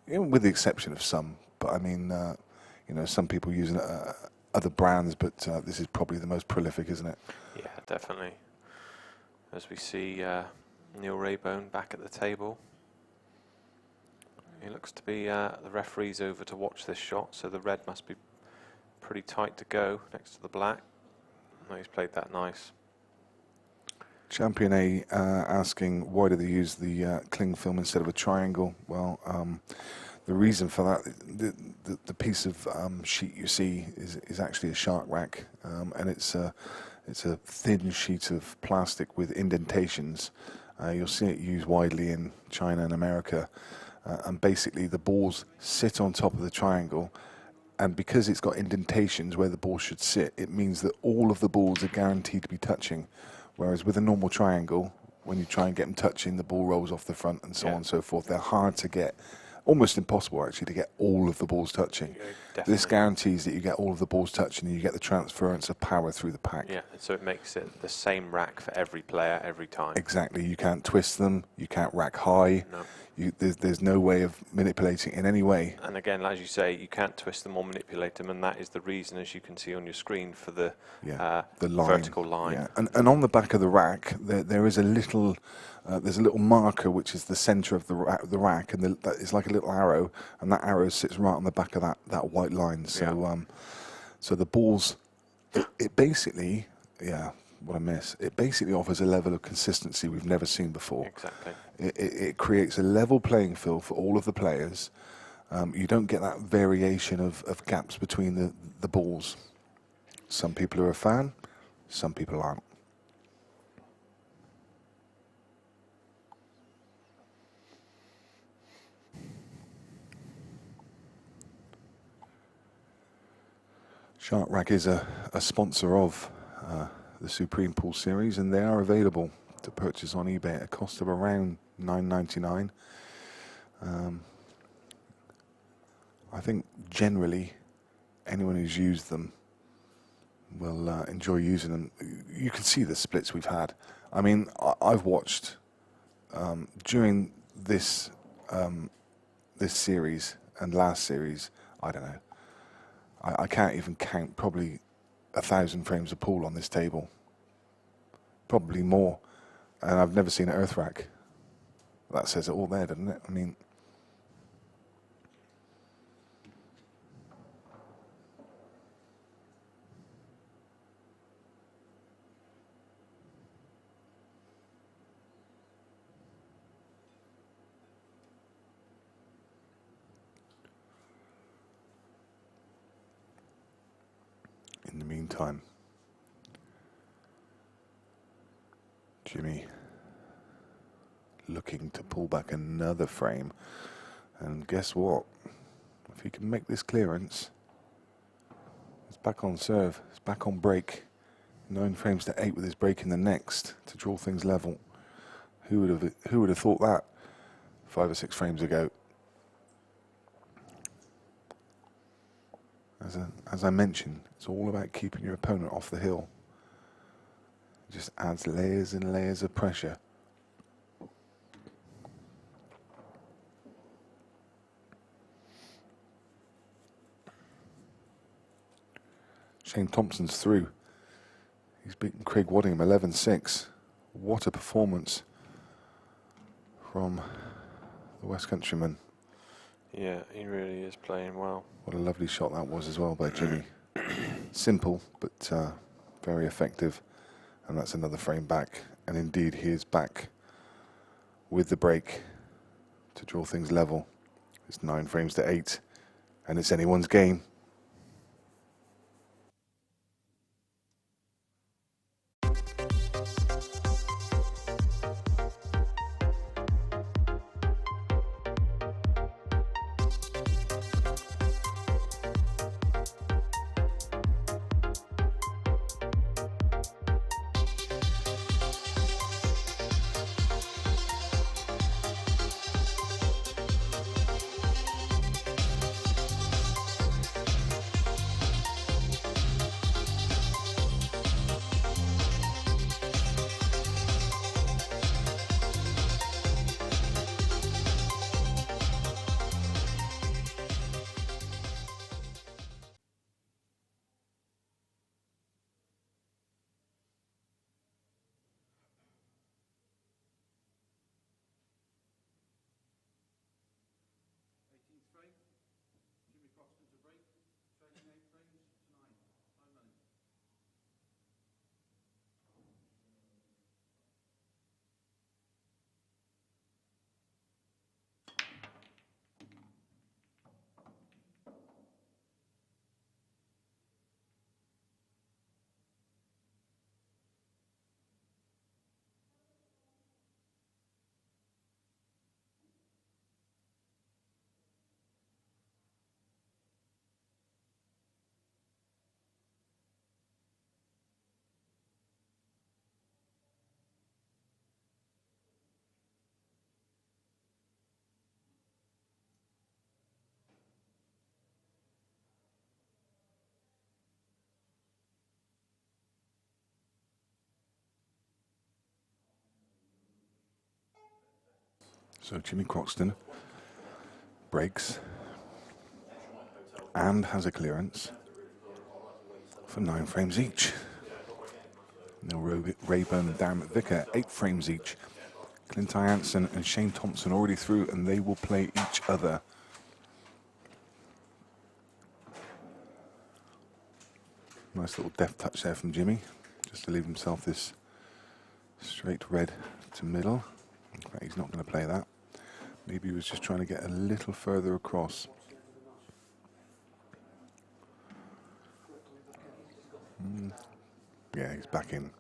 with the exception of some. But I mean, you know, some people use other brands, but this is probably the most prolific, isn't it? Yeah, definitely. As we see Neil Raybone back at the table. He looks to be, the referee's over to watch this shot, so the red must be pretty tight to go next to the black. No, he's played that nice. Champion A asking, why do they use the cling film instead of a triangle? Well, the reason for that, the piece of sheet you see is actually a shark rack, and it's a thin sheet of plastic with indentations. You'll see it used widely in China and America, and basically the balls sit on top of the triangle, and because it's got indentations where the ball should sit, it means that all of the balls are guaranteed to be touching, whereas with a normal triangle, when you try and get them touching, the ball rolls off the front and so on and so forth. They're hard to get. Almost impossible, actually, to get all of the balls touching. Yeah, this guarantees that you get all of the balls touching and you get the transference of power through the pack. Yeah, so it makes it the same rack for every player every time. Exactly. You can't twist them. You can't rack high. No. there's no way of manipulating in any way. And again, as you say, you can't twist them or manipulate them, and that is the reason, as you can see on your screen, for the line, vertical line. Yeah. And on the back of the rack, there is a little there's a little marker which is the centre of the rack, and that is like a little arrow, and that arrow sits right on the back of that white line. So so the balls, it basically, what a mess. It basically offers a level of consistency we've never seen before. Exactly. It creates a level playing field for all of the players. You don't get that variation of gaps between the balls. Some people are a fan, some people aren't. Shark Rack is a sponsor of the Supreme Pool Series, and they are available to purchase on eBay at a cost of around $9.99. I think generally anyone who's used them will enjoy using them. You can see the splits we've had. I mean, I've watched during this this series and last series, I don't know, I can't even count, probably 1,000 frames of pool on this table. Probably more. And I've never seen an earth rack. That says it all there, doesn't it? I mean, in the meantime, Jimmy looking to pull back another frame, and guess what? If he can make this clearance, it's back on serve, it's back on break. 9 frames to 8 with his break in the next to draw things level. Who would have thought that 5 or 6 frames ago? As I mentioned, it's all about keeping your opponent off the hill. It just adds layers and layers of pressure. Shane Thompson's through. He's beaten Craig Waddingham 11-6. What a performance from the West Countryman. Yeah, he really is playing well. What a lovely shot that was as well by Jimmy. Simple, but very effective. And that's another frame back. And indeed, he is back with the break to draw things level. It's 9 frames to 8, and it's anyone's game. So Jimmy Croxton breaks and has a clearance for 9 frames each. Neil Rayburn and Darren McVicker, 8 frames each. Clint Anson and Shane Thompson already through, and they will play each other. Nice little deft touch there from Jimmy, just to leave himself this straight red to middle. In fact, he's not going to play that. Maybe he was just trying to get a little further across. Yeah, he's back in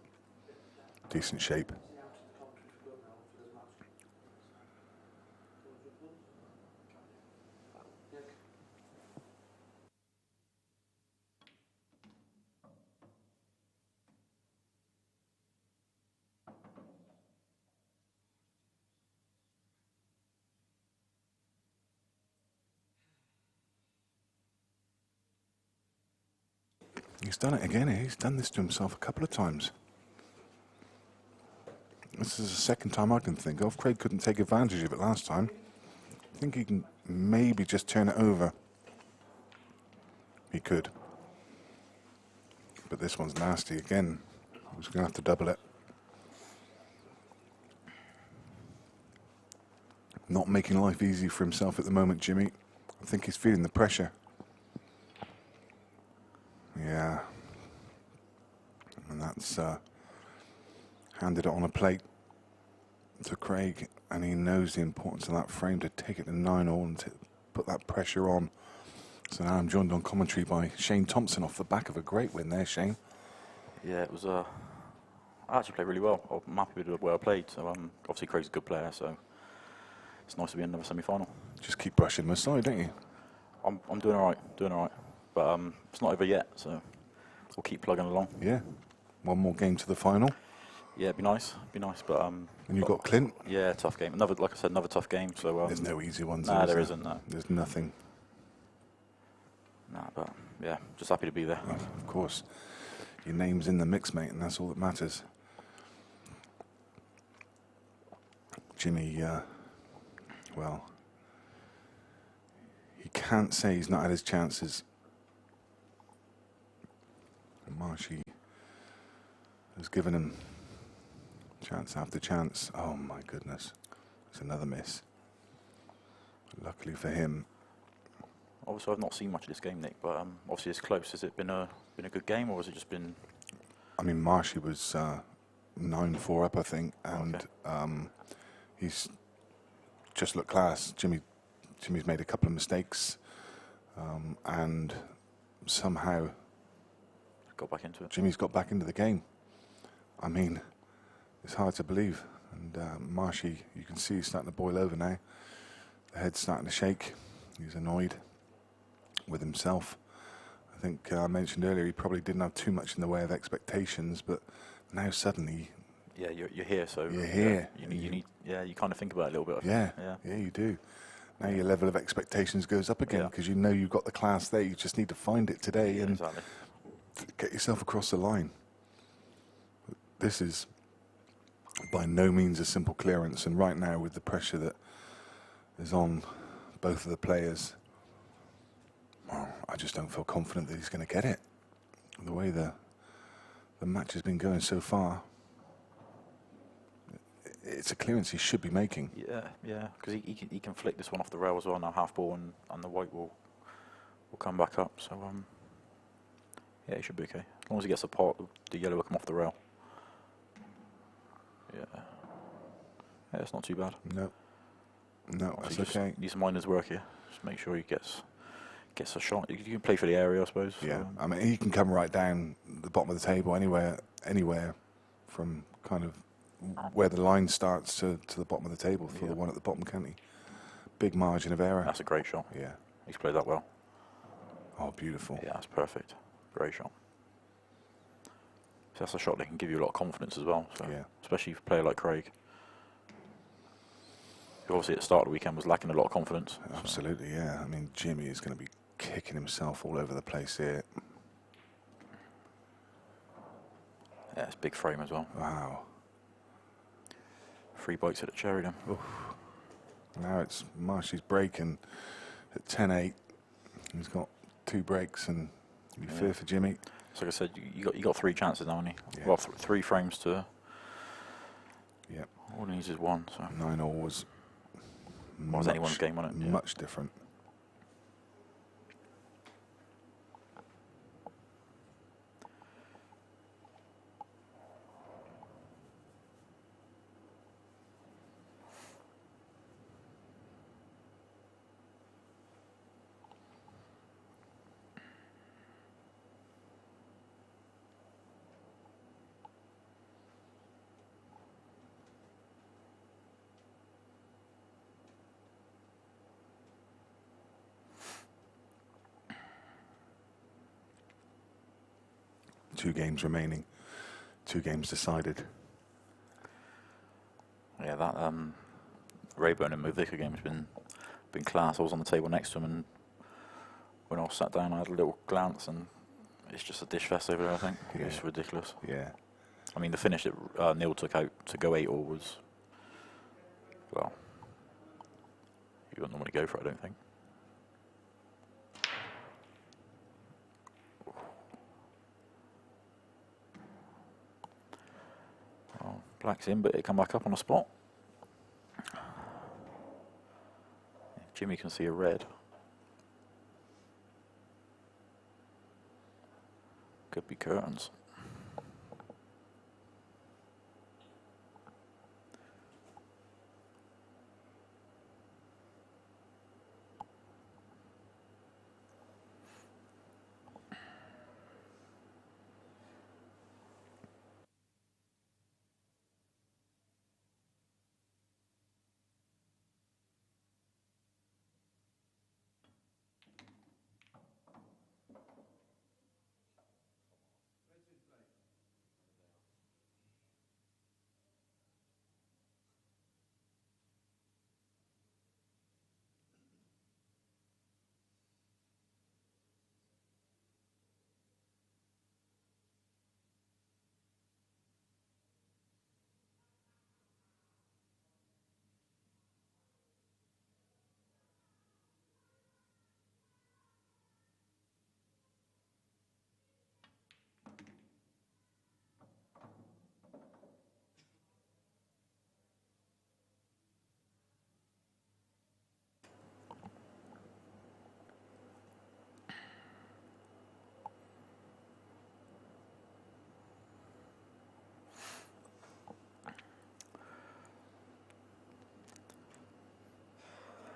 decent shape. He's done it again. He's done this to himself a couple of times. This is the second time I can think of. Craig couldn't take advantage of it last time. I think he can maybe just turn it over. He could. But this one's nasty again. He's going to have to double it. Not making life easy for himself at the moment, Jimmy. I think he's feeling the pressure. Yeah. And that's handed it on a plate to Craig, and he knows the importance of that frame to take it to 9-all and to put that pressure on. So now I'm joined on commentary by Shane Thompson off the back of a great win there, Shane. Yeah, it was. I actually played really well. I'm happy with the way I played. So obviously Craig's a good player, so it's nice to be in another semi-final. Just keep brushing him aside, don't you? I'm doing all right. But it's not over yet, so we'll keep plugging along. Yeah. One more game to the final. Yeah, it'd be nice. But and you've got Clint. Yeah, tough game. Another, like I said, another tough game. So there's no easy ones. Nah, there isn't. No. There's nothing. Nah, but yeah, just happy to be there. Oh, of course, your name's in the mix, mate, and that's all that matters. Jimmy, well, he can't say he's not had his chances. And Marsh has given him chance after chance. Oh my goodness, it's another miss. Luckily for him. Obviously, I've not seen much of this game, Nick, but obviously it's close. Has it been a good game, or has it just been? I mean, Marshy was 9-4 up, I think, and okay. He's just looked class. Jimmy's made a couple of mistakes, and somehow got back into it. Jimmy's got back into the game. I mean, it's hard to believe. And Marshy, you can see he's starting to boil over now. The head's starting to shake. He's annoyed with himself. I think I mentioned earlier he probably didn't have too much in the way of expectations, but now suddenly. Yeah, you're here, so you're here. You need. Yeah, you kind of think about it a little bit. Yeah, you do. Now your level of expectations goes up again because you know you've got the class there. You just need to find it today and get yourself across the line. This is by no means a simple clearance, and right now with the pressure that is on both of the players, well, I just don't feel confident that he's going to get it. The way the match has been going so far, it's a clearance he should be making. Yeah, because he can flick this one off the rail as well now, half ball, and the white will come back up. So yeah, he should be okay as long as he gets a pot. The yellow will come off the rail. Yeah, it's not too bad. No, that's okay. Needs some miners work here. Just make sure he gets a shot. You can play for the area, I suppose. Yeah, I mean he can come right down the bottom of the table anywhere from kind of where the line starts to the bottom of the table for the one at the bottom, can't he? Big margin of error. That's a great shot. Yeah, he's played that well. Oh, beautiful. Yeah, that's perfect. Great shot. So that's a shot that can give you a lot of confidence as well. So especially for a player like Craig, who obviously at the start of the weekend was lacking a lot of confidence. Absolutely, yeah. I mean, Jimmy is going to be kicking himself all over the place here. Yeah, it's big frame as well. Wow. 3 bites at the cherry then. Oof. Now it's Marsh's breaking at 10-8. He's got 2 breaks, and you fear for Jimmy. So like I said, you got 3 chances now, haven't you? Yeah. Well, 3 frames to. Yep. All he needs is 1. So 9-all was anyone's game, wasn't it? Yeah. Much different. Two games remaining, 2 games decided. Yeah, that Rayburn and Movica game has been class. I was on the table next to him, and when I sat down, I had a little glance, and it's just a dish fest over there. I think it's ridiculous. Yeah. I mean, the finish that Neil took out to go 8-all was, well, you wouldn't normally go for it, I don't think. Well, black's in, but it come back up on the spot. Jimmy can see a red. Could be curtains.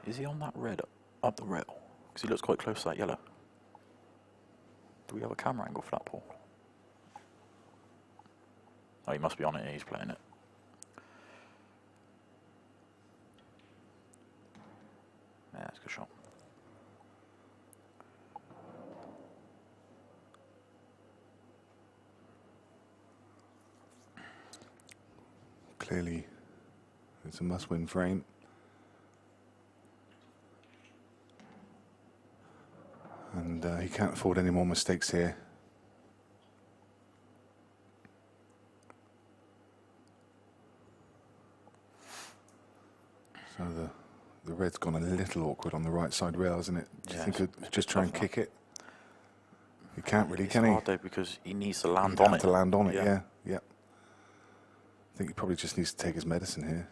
Is he on that red up the rail? Because he looks quite close to that yellow. Do we have a camera angle for that, Paul? Oh, he must be on it. He's playing it. Yeah, that's a good shot. Clearly, it's a must-win frame. And he can't afford any more mistakes here. So the red's gone a little awkward on the right side rail, isn't it? Do you think he'd just try and kick it? He can't really, can he? It's hard though, because he needs to land He'd on have it. to land on it, yeah. I think he probably just needs to take his medicine here.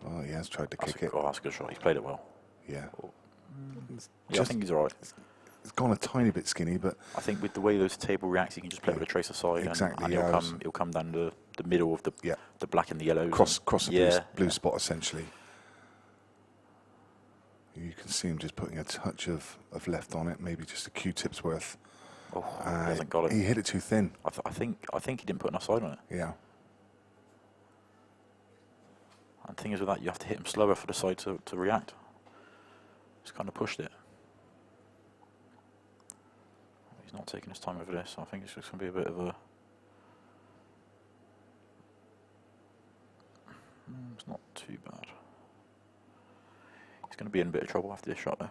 Oh, he has tried to kick it. Oh, that's a good shot. He's played it well. Yeah. Yeah, I think he's all right. It's gone a tiny bit skinny, but I think with the way those table reacts, he can just play with a tracer side, exactly, and he'll come down the middle of the black and the yellows. Cross the blue spot, essentially. You can see him just putting a touch of left on it, maybe just a Q-tip's worth. Oh, he hasn't got it. He hit it too thin. I think he didn't put enough side on it. Yeah. And the thing is with that, you have to hit him slower for the side to react. He's kind of pushed it. He's not taking his time over this. I think it's just going to be a bit of a... It's not too bad. He's going to be in a bit of trouble after this shot though.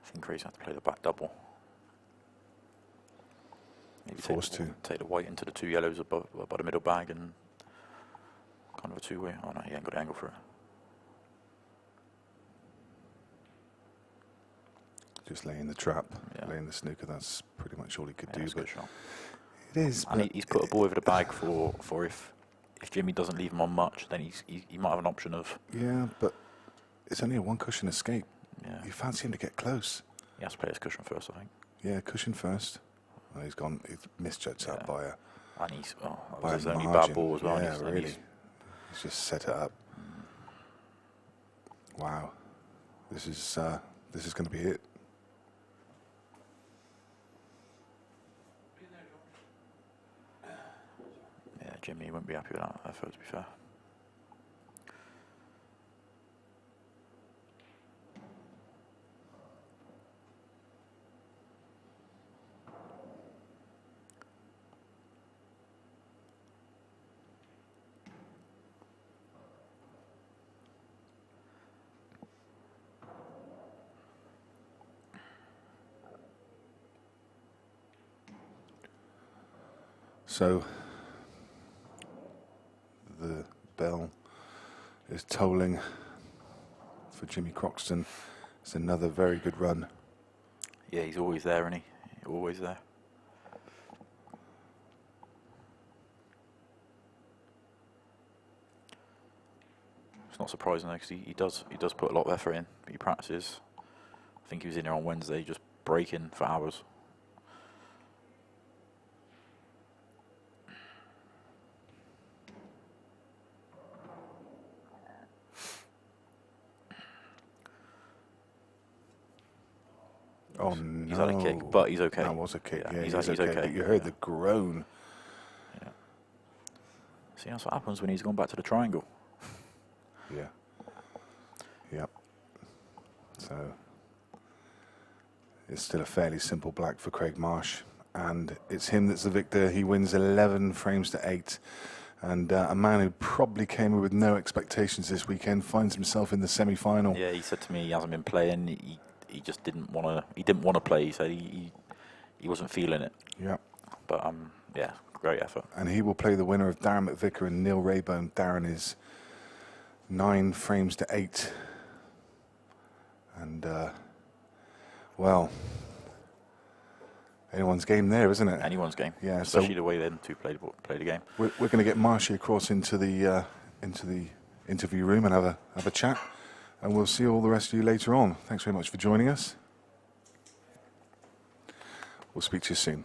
I think Craig's had to play the back double. Maybe Forced to. take the white into the 2 yellows above the middle bag and kind of a 2-way. Oh no, he ain't got the angle for it. Just laying the trap, Yeah. laying the snooker. That's pretty much all he could do. That's a But good shot. it is. And But he's put a ball over the bag for if Jimmy doesn't leave him on much, then he might have an option of. yeah, but it's only a 1 cushion escape. Yeah. You fancy him to get close. He has to play his cushion first, I think. Yeah, cushion first. Well, he's gone. He's misjudged that by a. And he's that By was his a only margin. bad ball as well. Yeah, and really. he's- He's just set it up. Wow, this is going to be it. Yeah, Jimmy wouldn't be happy with that effort, to be fair. So the bell is tolling for Jimmy Croxton. It's another very good run. Yeah, he's always there, isn't he? Always there. It's not surprising though, because he does put a lot of effort in. He practices. I think he was in there on Wednesday, just breaking for hours. Oh no! He's had a kick, but he's okay. That was a kick. Yeah, he's okay. okay. But you heard Yeah. the groan. Yeah. See, that's what happens when he's gone back to the triangle. Yeah. Yep. So it's still a fairly simple black for Craig Marsh, and it's him that's the victor. He wins 11 frames to 8, and a man who probably came in with no expectations this weekend finds himself in the semi-final. Yeah, he said to me he hasn't been playing. He just didn't want to. He didn't want to play. He said he wasn't feeling it. Yep. But yeah, great effort. And he will play the winner of Darren McVicker and Neil Rayburn. Darren is 9 frames to 8. And, well, anyone's game there, isn't it? Anyone's game. Yeah, Especially so the way them two played the game. we're going to get Marshy across into the interview room and have a chat. And we'll see all the rest of you later on. Thanks very much for joining us. We'll speak to you soon.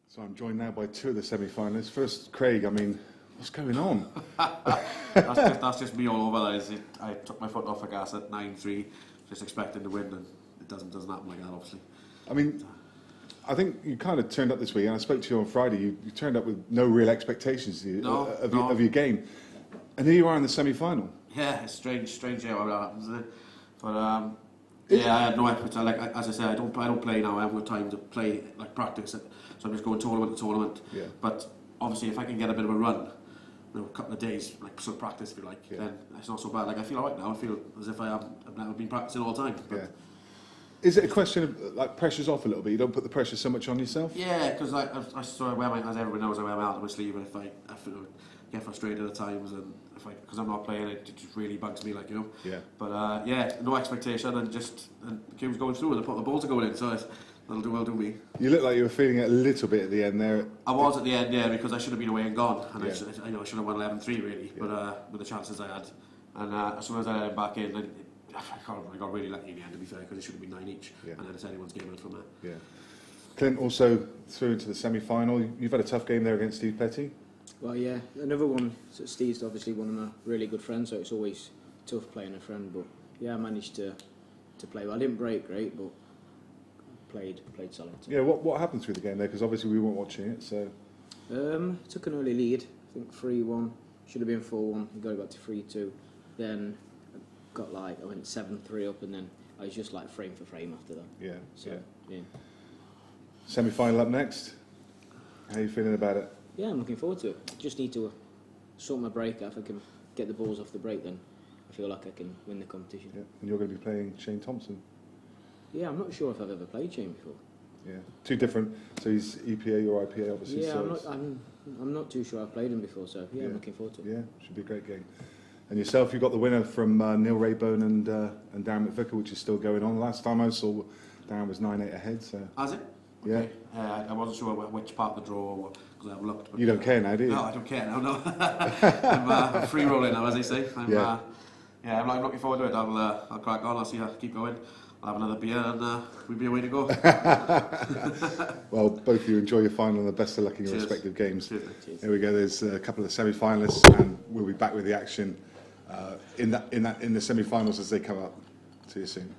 So I'm joined now by 2 of the semi-finalists. First, Craig, I mean, What's going on? That's just me all over. I took my foot off the gas at 9-3, just expecting to win, and it doesn't happen like that, obviously. I mean, I think you kind of turned up this week, and I spoke to you on Friday. You turned up with no real expectations of your game, and here you are in the semi-final. Yeah, it's strange how that happens. Isn't it? But yeah, I had no appetite. Like as I said, I don't play now. I haven't got time to play like practice, so I'm just going tournament to tournament. Yeah. But obviously, if I can get a bit of a run, a couple of days, like sort of practice, if you like, then it's not so bad. Like I feel alright now. I feel as if I've never been practicing all the time. But Is it a question of like pressure's off a little bit? You don't put the pressure so much on yourself? Yeah, because I sort of wear as everyone knows, I wear my heart on my sleeve, and if I get frustrated at times, and because I'm not playing, it just really bugs me, like, you know. Yeah. But yeah, no expectation, and the game's going through, and the balls are going in, so that'll do me. You look like you were feeling it a little bit at the end there. I was at the end, yeah, because I should have been away and gone, and I should have won 11-3 really, but with the chances I had, and as soon as I let him back in, I got really lucky in the end, to be fair, because it should have been 9 each, and then it's anyone's game out from there. Yeah. Clint also through into the semi-final. You've had a tough game there against Steve Petty. Well, yeah, another one. So Steve's obviously one of my really good friends, so it's always tough playing a friend. But yeah, I managed to play well. I didn't break great, but played solid. Yeah, what happened through the game there? Because obviously we weren't watching it, so. Took an early lead. I think 3-1. Should have been 4-1. We got it back to 3-2. Then I went 7-3 up, and then I was just like frame for frame after that. Yeah. So yeah. Semi-final up next. How are you feeling about it? Yeah, I'm looking forward to it. Just need to sort my break out. If I can get the balls off the break, then I feel like I can win the competition. Yeah. And you're going to be playing Shane Thompson. Yeah, I'm not sure if I've ever played Shane before. Yeah, two different. So he's EPA or IPA, obviously. Yeah, so I'm not too sure I've played him before. So yeah, I'm looking forward to it. Yeah, should be a great game. And yourself, you got the winner from Neil Rayburn and Darren McVicker, which is still going on. Last time I saw, Darren was 9-8 ahead. So. Has it? Yeah. Okay. I wasn't sure which part of the draw, because I haven't looked. But You don't care now, do you? No, I don't care now. No, I'm free rolling now, as they say. I'm looking forward to it. I'll crack on. I'll keep going. I'll have another beer, and we'll be away to go. Well, both of you enjoy your final, and the best of luck in your Cheers. respective games. Cheers. Here we go. There's a couple of semi-finalists, and we'll be back with the action in the semi-finals as they come up. See you soon.